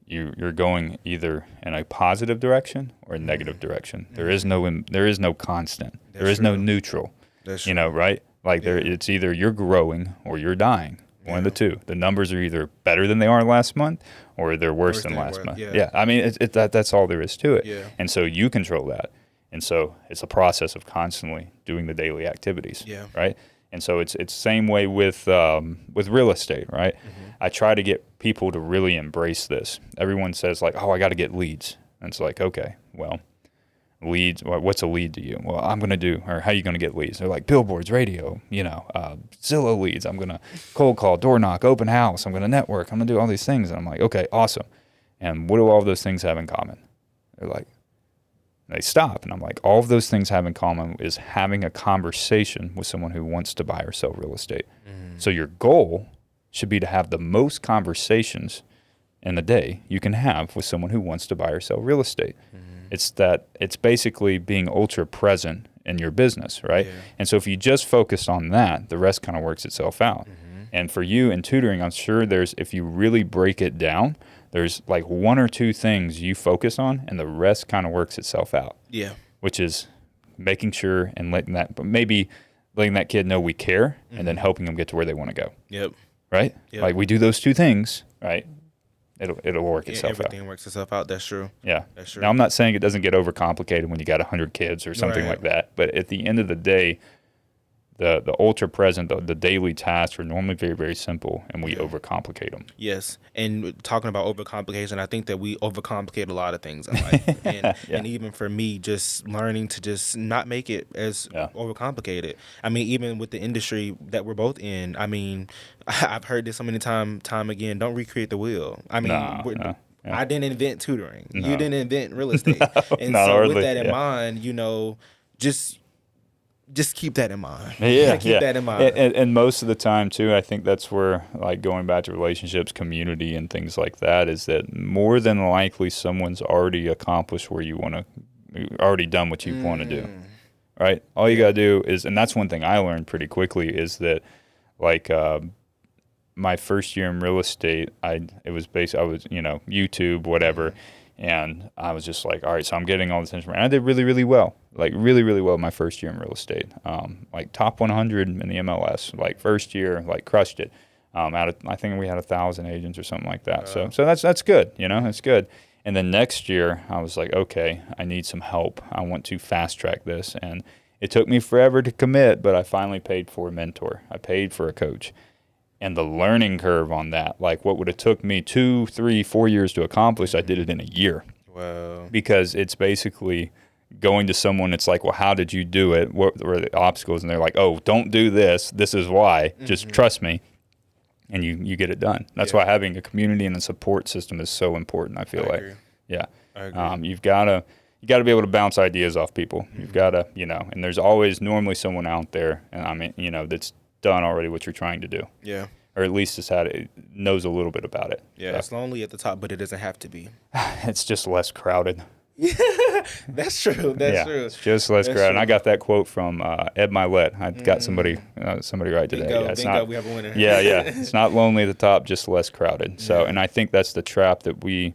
you're going either in a positive direction or a negative direction. There is no constant. There is no neutral. That's true. Right? Like it's either you're growing or you're dying. One of the two. The numbers are either better than they are last month, or they're worse than last month. Yeah. I mean, that's all there is to it. Yeah. And so you control that. And so it's a process of constantly doing the daily activities. Yeah. Right. And so it's same way with real estate. Right. I try to get people to really embrace this. Everyone says like, oh, I got to get leads. And it's like, okay, well, leads, what's a lead to you? Well, I'm going to do, or how are you going to get leads? They're like billboards, radio, Zillow leads. I'm going to cold call, door knock, open house. I'm going to network. I'm going to do all these things. And I'm like, okay, awesome. And what do all of those things have in common? They're like, they stop. And I'm like, all of those things have in common is having a conversation with someone who wants to buy or sell real estate. So your goal should be to have the most conversations in the day you can have with someone who wants to buy or sell real estate. It's basically being ultra present in your business, right? Yeah. And so if you just focus on that, the rest kind of works itself out. And for you in tutoring, I'm sure if you really break it down, there's like one or two things you focus on and the rest kind of works itself out. Yeah. Which is making sure and letting that kid know we care and then helping them get to where they want to go. Yep. Right? Yep. Like we do those two things, right? It'll work itself out. Everything works itself out. That's true. Yeah. That's true. Now, I'm not saying it doesn't get overcomplicated when you got 100 kids or something like that. But at the end of the day, the ultra present, the daily tasks are normally very, very simple, and we overcomplicate them. Yes. And talking about overcomplication, I think that we overcomplicate a lot of things in life. And even for me, just learning to just not make it as overcomplicated. I mean, even with the industry that we're both in, I mean, I've heard this so many time again, don't recreate the wheel. I mean, Yeah. I didn't invent tutoring. No. You didn't invent real estate. And not so hardly. with that in Yeah. mind, just keep that in mind. Yeah, keep that in mind. And most of the time too, I think that's where, like, going back to relationships, community, and things like that, is that more than likely someone's already accomplished where you want to, already done what you want to do, right? All you gotta do is, and that's one thing I learned pretty quickly, is that, like, my first year in real estate, I was YouTube, whatever. And I was just like, all right, so I'm getting all this information. And I did really, really well, like really, really well my first year in real estate. Like top 100 in the MLS, like first year, like crushed it. I think we had 1,000 agents or something like that. So that's good, that's good. And then next year I was like, okay, I need some help. I want to fast track this. And it took me forever to commit, but I finally paid for a mentor. I paid for a coach. And the learning curve on that, like what would have took me 2, 3, 4 years to accomplish, I did it in a year. Wow. Because it's basically going to someone, it's like, well, how did you do it? What were the obstacles? And they're like, oh, don't do this. This is why. Just trust me. And you get it done. That's why having a community and a support system is so important, I feel like. Yeah. I agree. You gotta be able to bounce ideas off people. You've got to, and there's always normally someone out there, and I mean, that's done already what you're trying to do. Yeah. Or at least knows a little bit about it. Yeah, So. it's lonely at the top, but it doesn't have to be. It's just less crowded. That's true. That's true. It's just less crowded. And I got that quote from Ed Milet. I got somebody right today. Bingo, we have a winner. Yeah. It's not lonely at the top, just less crowded. So, and I think that's the trap that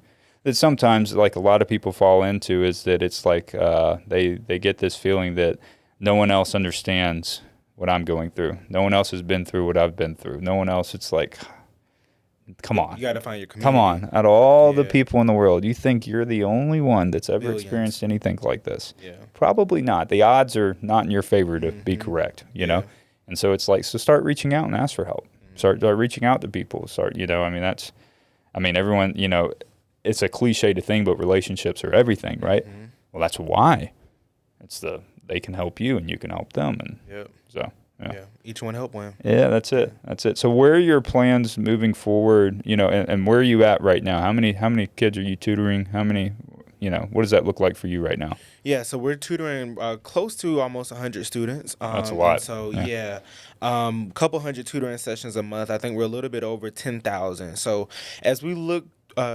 sometimes, like, a lot of people fall into, is that it's like they get this feeling that no one else understands what I'm going through. No one else has been through what I've been through. No one else. It's like, come on. You got to find your community. Come on. Out of all the people in the world, you think you're the only one that's ever Billions. experienced anything like this? Yeah. Probably not. The odds are not in your favor to be correct, know? And so it's like, so start reaching out and ask for help. Start reaching out to people. Everyone, it's a cliche to think, but relationships are everything, right? Well, that's why. They can help you and you can help them. And so, yeah. Each one help one. Yeah, that's it. So where are your plans moving forward, and where are you at right now? How many kids are you tutoring? How many, what does that look like for you right now? Yeah, so we're tutoring close to almost 100 students. That's a lot. So, couple hundred tutoring sessions a month. I think we're a little bit over 10,000. So as we look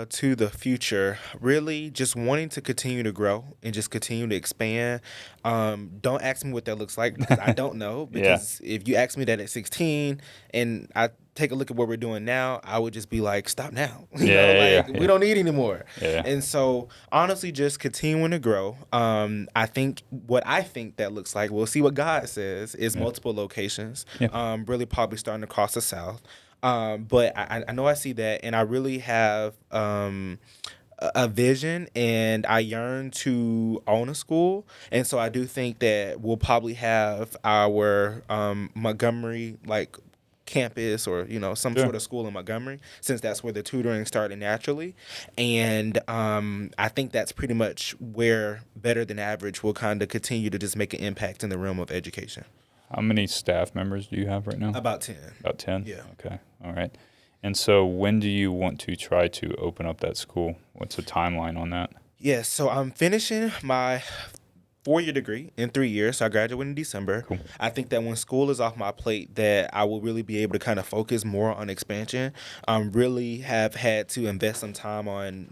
to the future, really just wanting to continue to grow and just continue to expand. Don't ask me what that looks like, because I don't know. Because if you ask me that at 16 and I take a look at what we're doing now, I would just be like, stop now. We don't need any more. Yeah. And so honestly, just continuing to grow. I think that looks like, we'll see what God says, is multiple locations, really probably starting across the South. But I know I see that, and I really have a vision, and I yearn to own a school. And so I do think that we'll probably have our Montgomery, like, campus, or some sort of school in Montgomery, since that's where the tutoring started naturally. And I think that's pretty much where Better Than Average will kind of continue to just make an impact in the realm of education. How many staff members do you have right now? About 10. About 10? Yeah. Okay. All right. And so when do you want to try to open up that school? What's the timeline on that? Yeah, so I'm finishing my 4-year degree in 3 years. So I graduate in December. Cool. I think that when school is off my plate, that I will really be able to kind of focus more on expansion. Really have had to invest some time on,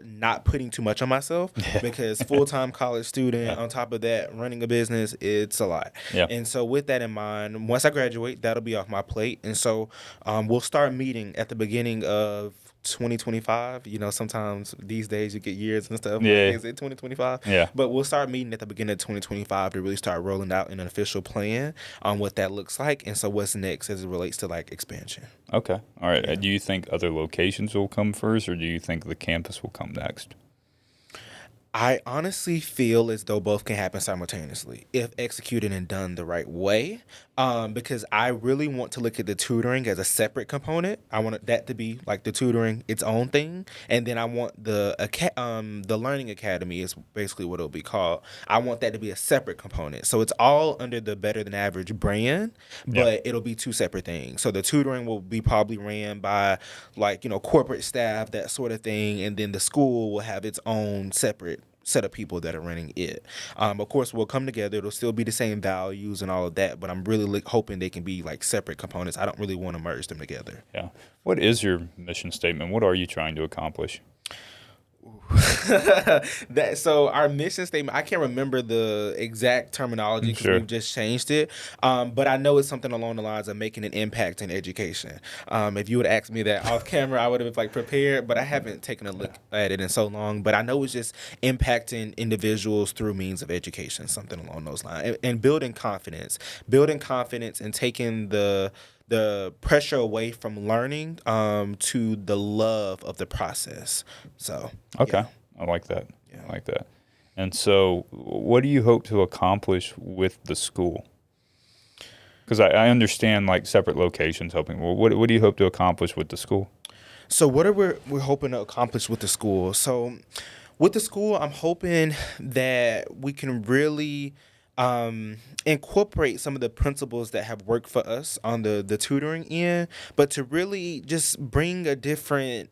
not putting too much on myself, because full-time college student, on top of that, running a business, it's a lot. Yeah. And so with that in mind, once I graduate, that'll be off my plate. And so we'll start meeting at the beginning of 2025. Sometimes these days you get years and stuff. Yeah. Is it 2025? Yeah. But we'll start meeting at the beginning of 2025 to really start rolling out an official plan on what that looks like, and so what's next as it relates to, like, expansion. Okay. All right. Yeah. Do you think other locations will come first, or do you think the campus will come next? I honestly feel as though both can happen simultaneously if executed and done the right way. Because I really want to look at the tutoring as a separate component. I want that to be like the tutoring its own thing, and then I want the learning academy is basically what it'll be called. I want that to be a separate component. So it's all under the Better Than Average brand, Yeah. but it'll be two separate things. So the tutoring will be probably ran by like corporate staff, that sort of thing, and then the school will have its own separate set of people that are running it. Of course, we'll come together. It'll still be the same values and all of that, but I'm really hoping they can be like separate components. I don't really want to merge them together. Yeah. What is your mission statement? What are you trying to accomplish? So our mission statement, I can't remember the exact terminology because Sure. we've just changed it, but I know it's something along the lines of making an impact in education. If you would ask me that off camera, I would have like prepared, but I haven't taken a look at it in so long. But I know it's just impacting individuals through means of education, something along those lines, and building confidence and taking the pressure away from learning to the love of the process. So Okay. yeah. I like that. Yeah. I like that. And so, what do you hope to accomplish with the school? Because I understand like separate locations helping. Well, what do you hope to accomplish with the school? So what are we're hoping to accomplish with the school? So with the school, I'm hoping that we can really incorporate some of the principles that have worked for us on the tutoring end, but to really just bring a different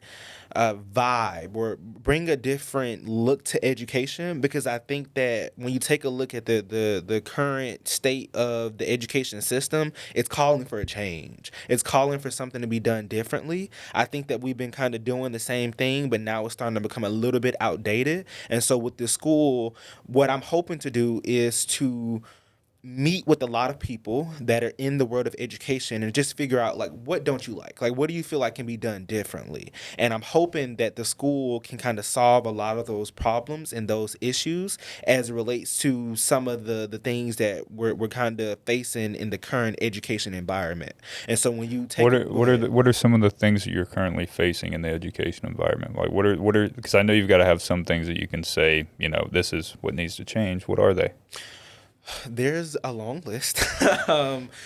vibe or bring a different look to education, because I think that when you take a look at the current state of the education system, it's calling for a change. It's calling for something to be done differently. I think that we've been kind of doing the same thing, but now it's starting to become a little bit outdated. And so with the school, what I'm hoping to do is to meet with a lot of people that are in the world of education and just figure out like what don't you like what do you feel like can be done differently. And I'm hoping that the school can kind of solve a lot of those problems and those issues as it relates to some of the things that we're kind of facing in the current education environment. And so when you take What are some of the things that you're currently facing in the education environment? Like what are because I know you've got to have some things that you can say, this is what needs to change. What are they? There's a long list.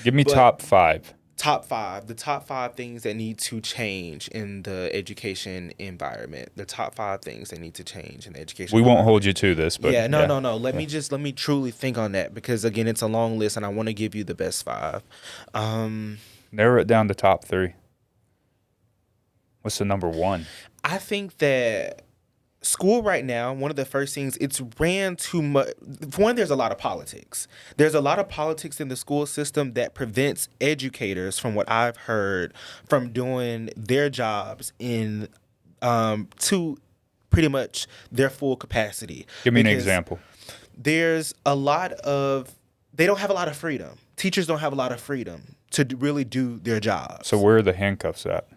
Give me but top 5. the top five things that need to change in the education environment. The top five things that need to change in the education We won't environment. hold you to this, but Yeah, no. Let me truly think on that, because again, it's a long list and I want to give you the best five. Narrow it down to top 3. What's the number 1? I think that school right now, one of the first things, it's ran too much. For one, there's a lot of politics. There's a lot of politics in the school system that prevents educators, from what I've heard, from doing their jobs in to pretty much their full capacity. Give me an Because example. There's they don't have a lot of freedom. Teachers don't have a lot of freedom to really do their jobs. So where are the handcuffs at?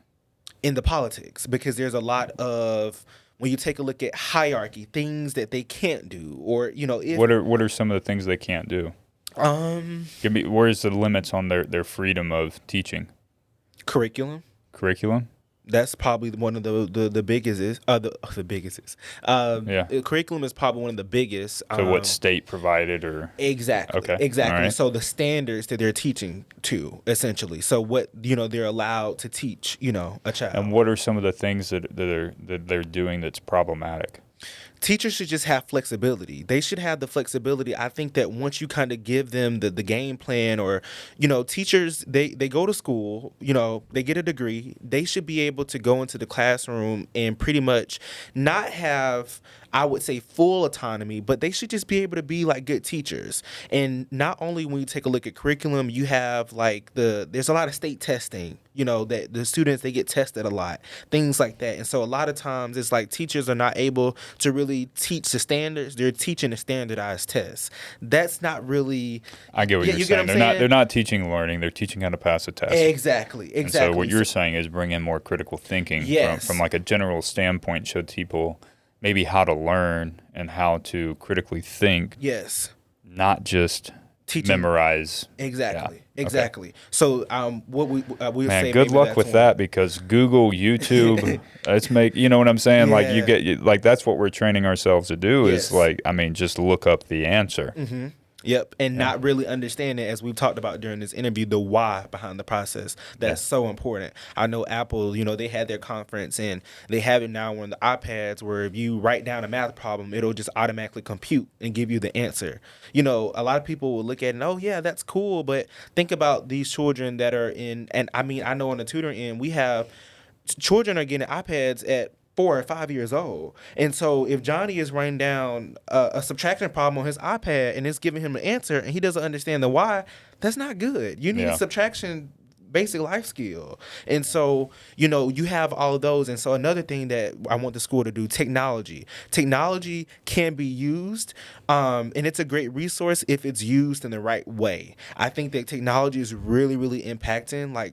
In the politics, because there's a lot of, when you take a look at hierarchy, things that they can't do, or if What are some of the things they can't do? Give me, where's the limits on their freedom of teaching? curriculum. That's probably one of the biggest is the biggest is. Yeah. Curriculum is probably one of the biggest. So what state provided or Exactly. Okay. Exactly. All right. So the standards that they're teaching to, essentially. So what they're allowed to teach, a child. and what are some of the things that they're doing that's problematic? Teachers should just have flexibility. They should have the flexibility. I think that once you kind of give them the game plan, or, teachers, they go to school, they get a degree. They should be able to go into the classroom and pretty much not have, I would say, full autonomy, but they should just be able to be like good teachers. And not only when you take a look at curriculum, you have like there's a lot of state testing, that the students, they get tested a lot, things like that. And so a lot of times it's like teachers are not able to really teach the standards. They're teaching a standardized test. That's not really. I get what you're you get saying. what I'm They're saying? not teaching learning. They're teaching how to pass a test. Exactly. And so what you're saying is bring in more critical thinking Yes. from like a general standpoint, show people maybe how to learn and how to critically think, Yes. not just memorize. Exactly. Yeah. Exactly. Okay. So what we'll Man, say, good luck with that, because Google, YouTube, you know what I'm saying? Yeah. Like like that's what we're training ourselves to do, Yes. is like, I mean, just look up the answer. Mm-hmm. Yep. And not really understanding, as we've talked about during this interview, the why behind the process. That's so important. I know Apple, they had their conference, and they have it now on the iPads where if you write down a math problem, it'll just automatically compute and give you the answer. A lot of people will look at it and, oh, yeah, that's cool. But think about these children that are and I mean, I know on the tutoring end, we have children are getting iPads at 4 or 5 years old. And so if Johnny is writing down a subtraction problem on his iPad and it's giving him an answer and he doesn't understand the why, that's not good. You need subtraction basic life skill. And so, you have all of those. And so another thing that I want the school to do, technology. Technology can be used, and it's a great resource if it's used in the right way. I think that technology is really, really impacting,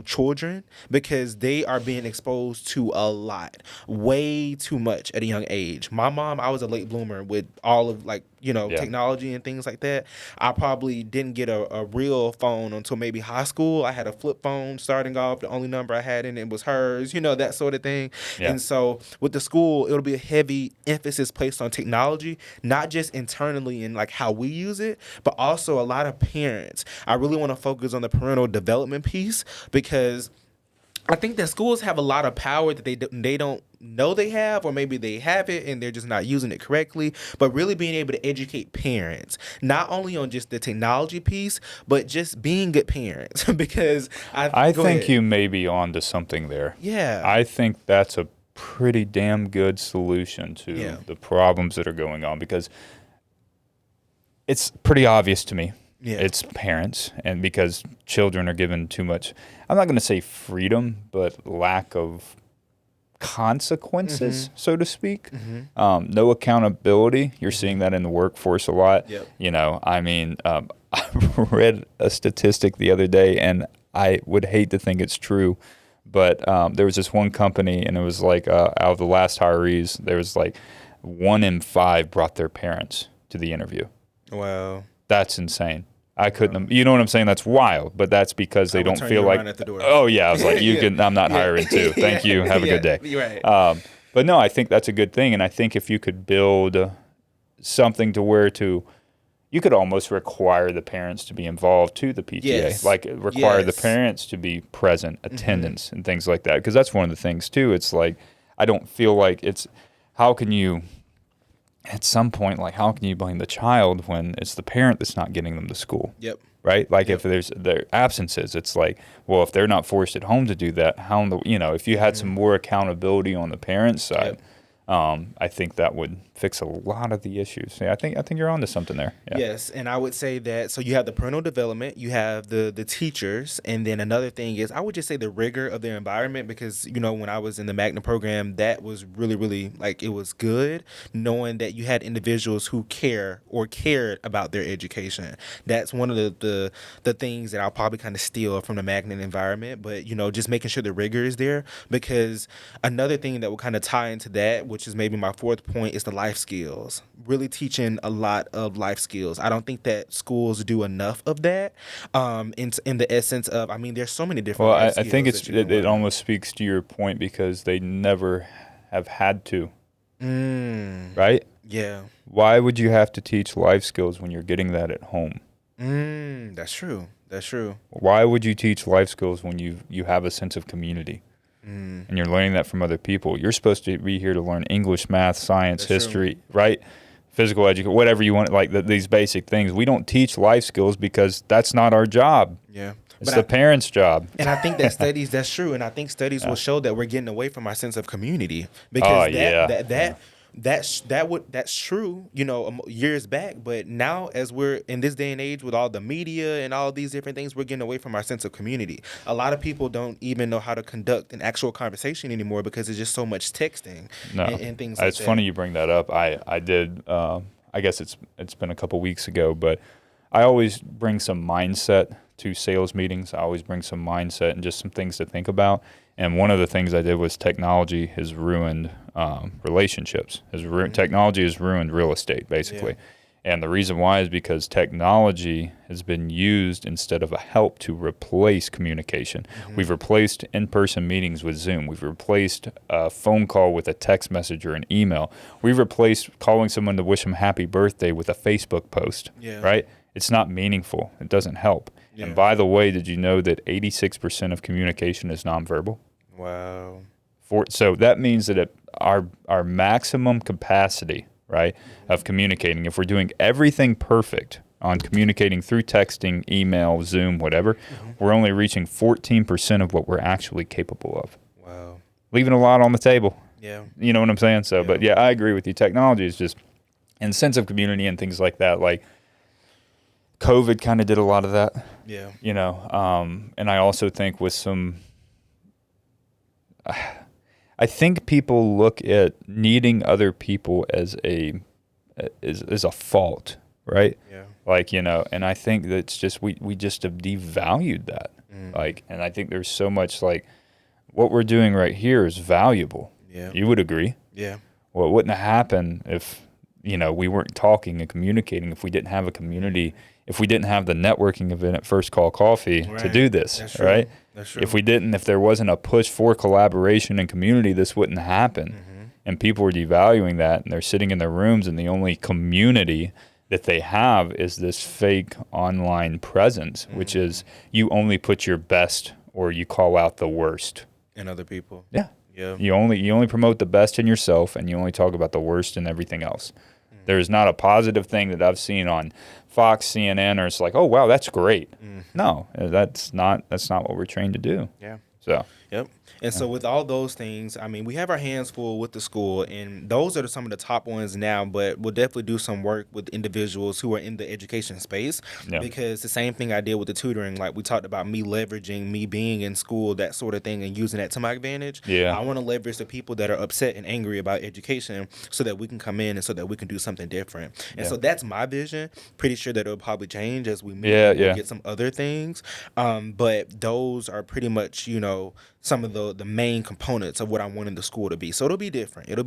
children, because they are being exposed to a lot, way too much at a young age. My mom, I was a late bloomer with all of technology and things like that. I probably didn't get a real phone until maybe high school. I had a flip phone starting off. The only number I had in it was hers, that sort of thing. Yeah. And so with the school, it'll be a heavy emphasis placed on technology, not just internally in how we use it, but also a lot of parents. I really want to focus on the parental development piece, because I think that schools have a lot of power that they don't know they have, or maybe they have it and they're just not using it correctly. But really being able to educate parents, not only on just the technology piece, but just being good parents. Because I think you may be on to something there. Yeah. I think that's a pretty damn good solution to the problems that are going on, because it's pretty obvious to me. Yeah. It's parents, and because children are given too much, I'm not going to say freedom, but lack of consequences, so to speak. Mm-hmm. No accountability. You're seeing that in the workforce a lot. Yep. I read a statistic the other day, and I would hate to think it's true, but there was this one company, and it was out of the last hirees, there was 1 in 5 brought their parents to the interview. Wow. That's insane. I couldn't, you know what I'm saying? That's wild, but that's because they don't feel like, at the door. Oh yeah, I was like, I'm not hiring too. Thank you. Have a good day. Right. But no, I think that's a good thing. And I think if you could build something to where you could almost require the parents to be involved to the PTA, require the parents to be present, attendance, and things like that. Because that's one of the things too. It's I don't feel like how can you, at some point, how can you blame the child when it's the parent that's not getting them to school? Yep. Right? If there's their absences, it's well, if they're not forced at home to do that, if you had some more accountability on the parents' side, I think that would fix a lot of the issues. Yeah, I think you're onto something there. Yeah. Yes, and I would say that, so you have the parental development, you have the teachers, and then another thing is, I would just say the rigor of their environment, because, when I was in the Magna program, that was really, really, it was good, knowing that you had individuals who cared about their education. That's one of the things that I'll probably kind of steal from the Magna environment, but, just making sure the rigor is there, because another thing that will kind of tie into that, which is maybe my fourth point, is the life skills. Really teaching a lot of life skills. I don't think that schools do enough of that. In the essence of, there's so many different. Well, I think it almost speaks to your point, because they never have had to. Right? Yeah. Why would you have to teach life skills when you're getting that at home? That's true. That's true. Why would you teach life skills when you have a sense of community? And you're learning that from other people. You're supposed to be here to learn English, math, science, history, right? Physical education, whatever you want, these basic things. We don't teach life skills because that's not our job. Yeah. It's the parents' job. And I think that that's true. And I think studies will show that we're getting away from our sense of community. Because that's true, years back. But now, as we're in this day and age with all the media and all these different things, we're getting away from our sense of community. A lot of people don't even know how to conduct an actual conversation anymore, because it's just so much texting and things like that. It's funny you bring that up. I did, I guess it's been a couple weeks ago, but I always bring some mindset to sales meetings. I always bring some mindset and just some things to think about. And one of the things I did was technology has ruined relationships. Technology has ruined real estate, basically. And the reason why is because technology has been used instead of a help to replace communication. We've replaced in-person meetings with Zoom. We've replaced a phone call with a text message or an email. We've replaced calling someone to wish them happy birthday with a Facebook post, right? It's not meaningful. It doesn't help. And by the way, did you know that 86% of communication is nonverbal? Wow. So that means that our maximum capacity, right, of communicating, if we're doing everything perfect on communicating through texting, email, Zoom, whatever, we're only reaching 14% of what we're actually capable of. Wow. Leaving a lot on the table. Yeah. You know what I'm saying? So, but yeah, I agree with you. Technology is just, in the sense of community and things like that, like COVID kind of did a lot of that. Yeah. You know, and I also think with some, I think people look at needing other people as a fault, right? Yeah. Like, you know, and I think that's just we just have devalued that. Like, and I think there's so much like what we're doing right here is valuable. Yeah. You would agree? Yeah. Well, it wouldn't have happened if, you know, we weren't talking and communicating, if we didn't have a community, if we didn't have the networking event at First Call Coffee to do this, That's true. right? That's true. If there wasn't a push for collaboration and community, this wouldn't happen. And people are devaluing that, and they're sitting in their rooms, and the only community that they have is this fake online presence, which is you only put your best or you call out the worst. And other people. Yeah. Yeah. You only promote the best in yourself, and you only talk about the worst in everything else. There's not a positive thing that I've seen on Fox, CNN, or it's like, oh wow, that's great. No, that's not what we're trained to do. Yeah. So. Yep. And so with all those things, I mean, we have our hands full with the school, and those are some of the top ones now, but we'll definitely do some work with individuals who are in the education space because the same thing I did with the tutoring, like we talked about me leveraging me being in school, that sort of thing, and using that to my advantage. Yeah. I want to leverage the people that are upset and angry about education so that we can come in and so that we can do something different. And so that's my vision. Pretty sure that it'll probably change as we move and get some other things. But those are pretty much, you know, some of the main components of what I wanted the school to be. So it'll be different. It'll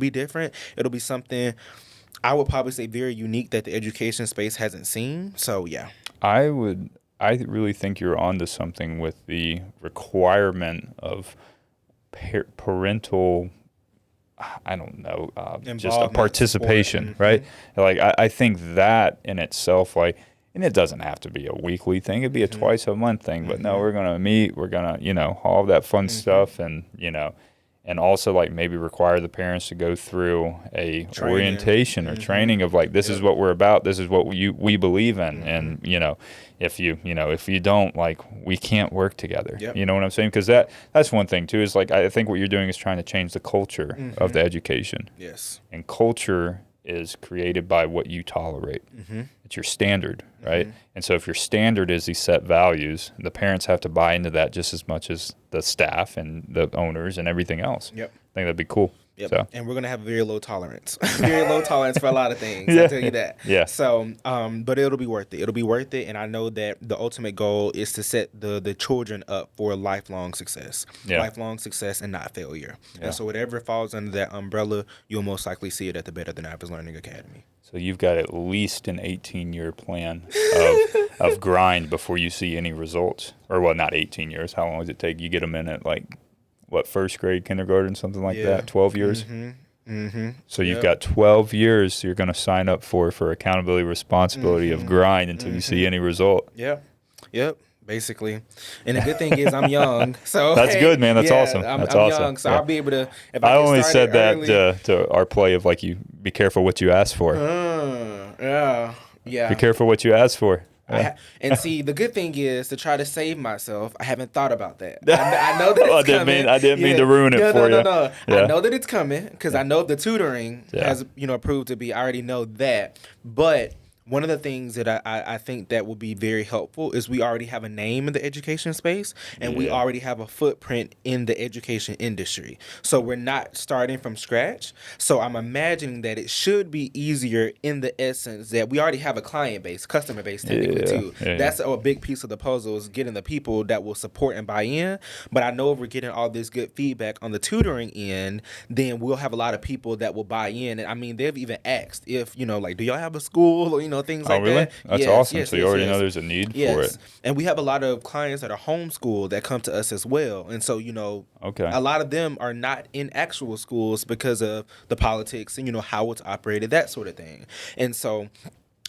be something I would probably say very unique that the education space hasn't seen. So yeah. I really think you're onto something with the requirement of parental, I don't know, just a participation, right? Like I think that in itself, like, and it doesn't have to be a weekly thing. It'd be a twice a month thing. But no, we're going to meet. We're going to, you know, all of that fun stuff. And, you know, and also like maybe require the parents to go through a orientation or training of like, this is what we're about. This is what we believe in. And, you know, if you don't, like, we can't work together. You know what I'm saying? Because that's one thing too, is like, I think what you're doing is trying to change the culture of the education. Yes. And culture is created by what you tolerate. It's your standard, right? And so if your standard is these set values, the parents have to buy into that just as much as the staff and the owners and everything else. I think that'd be cool. So. And we're going to have a very low tolerance. Very low tolerance for a lot of things. I'll tell you that. So, but it'll be worth it. It'll be worth it. And I know that the ultimate goal is to set the children up for lifelong success. Lifelong success and not failure. And so whatever falls under that umbrella, you'll most likely see it at the Better Than Average Learning Academy. So you've got at least an 18-year plan of grind before you see any results. Or, well, not 18 years. How long does it take? You get them in at, like, what, first grade, kindergarten, something like that? 12 years? So you've got 12 years you're going to sign up for accountability, responsibility of grind until you see any result. Basically. And the good thing is I'm young. So that's good, man. That's awesome. I'm awesome. Young, so I'll be able to, if I get only said that early, to our play of like, you be careful what you ask for. Be careful what you ask for. And see, the good thing is to try to save myself. I haven't thought about that. I know that it's coming. I didn't mean to ruin it for you. No. I know that it's coming because I know the tutoring has, you know, proved to be. I already know that. But one of the things that I think that will be very helpful is we already have a name in the education space and we already have a footprint in the education industry. So we're not starting from scratch. So I'm imagining that it should be easier in the essence that we already have a client base, customer base technically too. That's a big piece of the puzzle, is getting the people that will support and buy in. But I know if we're getting all this good feedback on the tutoring end, then we'll have a lot of people that will buy in. And I mean, they've even asked if, you know, like, do y'all have a school or, you know, things Oh, like really? that. That's Yes, awesome. yes, So you yes, already yes. know there's a need for Yes. it. And we have a lot of clients that are homeschooled that come to us as well. And so, Okay. a lot of them are not in actual schools because of the politics and, how it's operated, that sort of thing. And so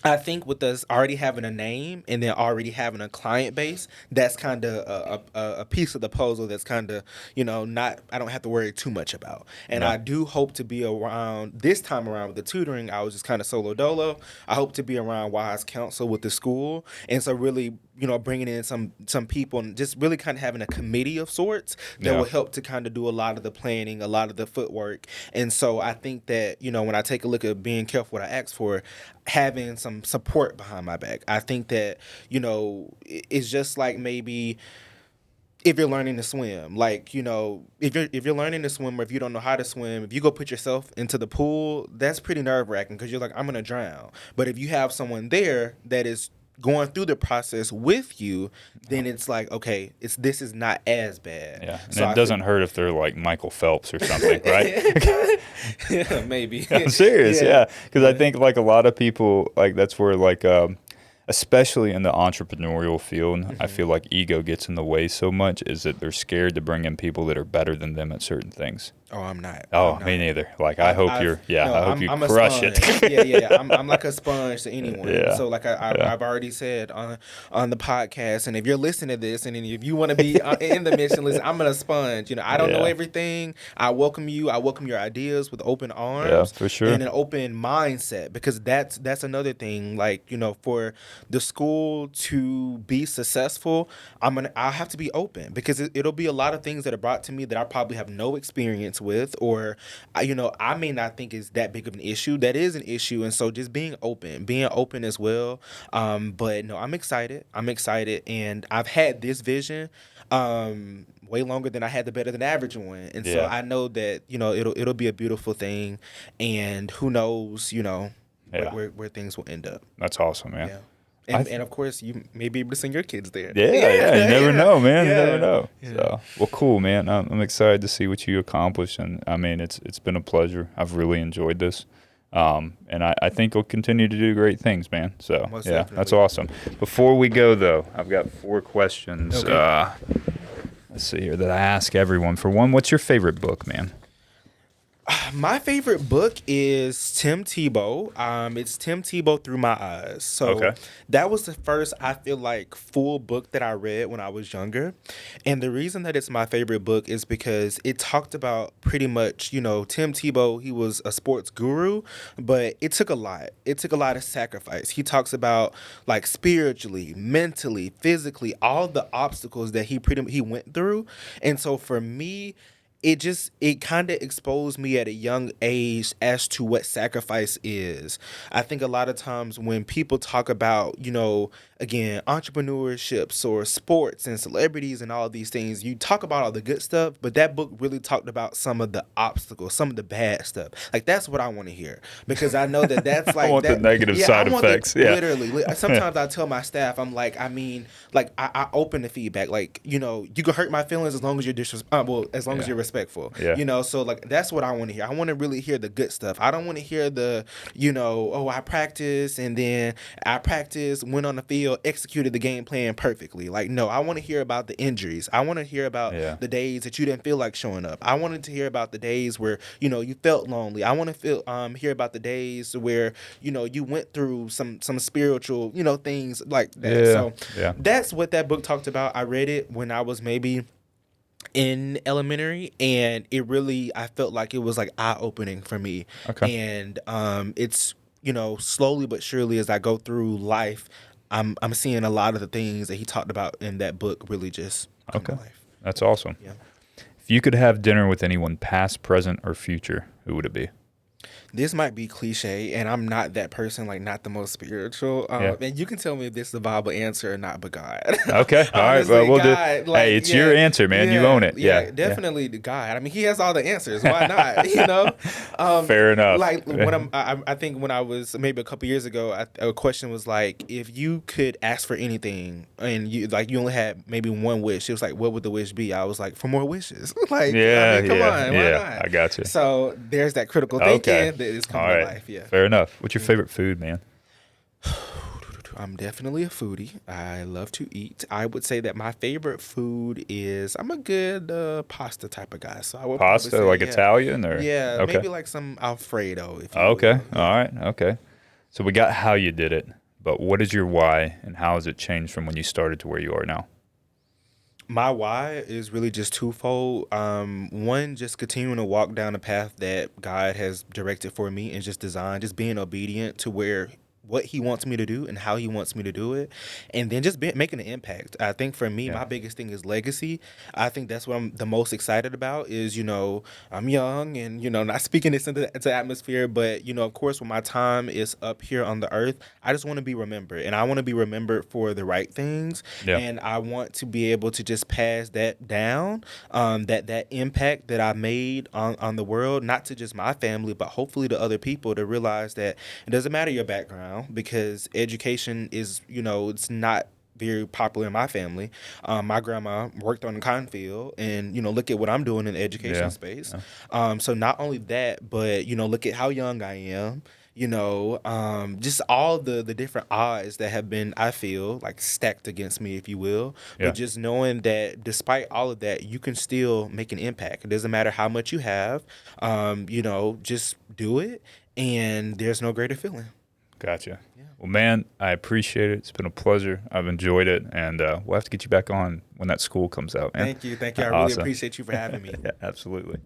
I think with us already having a name and then already having a client base, that's kind of a piece of the puzzle that's kind of, not, I don't have to worry too much about. And Yeah. I do hope to be around this time around with the tutoring. I was just kind of solo dolo. I hope to be around wise counsel with the school. And so really, bringing in some people and just really kind of having a committee of sorts that will help to kind of do a lot of the planning, a lot of the footwork. And so I think that, when I take a look at being careful what I ask for, having some support behind my back. I think that, it's just like maybe if you're learning to swim, like, if you're learning to swim or if you don't know how to swim, if you go put yourself into the pool, that's pretty nerve-wracking because you're like, I'm going to drown. But if you have someone there that is going through the process with you, then it's like, okay, this is not as bad. Yeah, and so it doesn't hurt if they're like Michael Phelps or something, right? Yeah, maybe. I'm serious, yeah. Because I think like a lot of people, like that's where like, especially in the entrepreneurial field, I feel like ego gets in the way so much is that they're scared to bring in people that are better than them at certain things. Oh, I'm not. Oh, I'm not. me neither. Like I hope I hope you I'm a crush it. sponge. Yeah. I'm like a sponge to anyone. Yeah. So like I've already said on the podcast, and if you're listening to this, and if you want to be in the mission list, I'm a sponge. I don't know everything. I welcome you. I welcome your ideas with open arms. Yeah, for sure. And an open mindset, because that's another thing. Like for the school to be successful, I'll have to be open because it'll be a lot of things that are brought to me that I probably have no experience with, or I may not think is that big of an issue. That is an issue, and so just being open as well. But no, I'm excited, and I've had this vision way longer than I had the Better Than Average one, and so I know that it'll be a beautiful thing, and who knows where things will end up. That's awesome, man. Yeah. And of course, you may be able to send your kids there. Yeah, you never know, man. Yeah. You never know. Yeah. So, well, cool, man. I'm excited to see what you accomplish, and I mean, it's been a pleasure. I've really enjoyed this, and I think you'll continue to do great things, man. So, Most yeah, definitely. that's awesome. Before we go, though, I've got 4 questions. Okay. Let's see here that I ask everyone. For one, what's your favorite book, man? My favorite book is Tim Tebow. It's Tim Tebow Through My Eyes. So that was the first, I feel like, full book that I read when I was younger. And the reason that it's my favorite book is because it talked about pretty much, Tim Tebow, he was a sports guru, but it took a lot. It took a lot of sacrifice. He talks about like spiritually, mentally, physically, all the obstacles that he went through. And so for me, it kind of exposed me at a young age as to what sacrifice is. I think a lot of times when people talk about, again, entrepreneurships or sports and celebrities and all of these things, you talk about all the good stuff, but that book really talked about some of the obstacles, some of the bad stuff. Like, that's what I want to hear, because I know that's like, I want the negative side effects. Literally. Sometimes I tell my staff, I'm like, I open the feedback. Like, you can hurt my feelings as long as you're as long as you're respectful. Yeah. So like, that's what I want to hear. I want to really hear the good stuff. I don't want to hear the, I practiced and then went on the field, executed the game plan perfectly. Like, no, I want to hear about the injuries. I want to hear about the days that you didn't feel like showing up. I wanted to hear about the days where, you felt lonely. I want to hear about the days where, you went through some spiritual, things like that. So that's what that book talked about. I read it when I was maybe in elementary, and it really, I felt like it was like eye-opening for me. And it's, slowly but surely as I go through life, I'm seeing a lot of the things that he talked about in that book really just come to life. That's awesome. Yeah. If you could have dinner with anyone, past, present, or future, who would it be? This might be cliche, and I'm not that person, like not the most spiritual. And you can tell me if this is the Bible answer or not, but God. Okay. All right. Well, we'll God, do. Hey, it's your answer, man. You own it. Yeah. Definitely the God. I mean, he has all the answers. Why not? Fair enough. Like I think when I was maybe a couple years ago, a question was like, if you could ask for anything and you only had maybe one wish, it was like, what would the wish be? I was like, for more wishes. Like, come on, why not? I got you. So there's that critical thinking. That is coming to life. Yeah. Fair enough. What's your favorite food, man? I'm definitely a foodie. I love to eat. I would say that my favorite food is I'm a good pasta type of guy. So I would probably Pasta, say, like yeah, Italian, or yeah, okay, maybe like some Alfredo, if you okay, will. all Yeah. right, okay. So we got how you did it, but what is your why, and how has it changed from when you started to where you are now? My why is really just twofold. One, just continuing to walk down the path that God has directed for me and just design, just being obedient to where what He wants me to do and how He wants me to do it, and then just making an impact. I think for me, Yeah, my biggest thing is legacy. I think that's what I'm the most excited about. Is I'm young and not speaking this into atmosphere, but of course when my time is up here on the earth, I just want to be remembered, and I want to be remembered for the right things, yeah, and I want to be able to just pass that down, that impact that I made on the world, not to just my family, but hopefully to other people, to realize that it doesn't matter your background, because education is, it's not very popular in my family. My grandma worked on the cotton field, and look at what I'm doing in the education yeah, space. yeah. So not only that, but look at how young I am. Just all the different odds that have been, I feel like, stacked against me, if you will. But Yeah. just knowing that despite all of that, you can still make an impact. It doesn't matter how much you have. Just do it, and there's no greater feeling. Gotcha. Yeah. Well, man, I appreciate it. It's been a pleasure. I've enjoyed it, and we'll have to get you back on when that school comes out, man. Thank you. Thank you. I really Awesome. appreciate you for having me. Yeah, absolutely.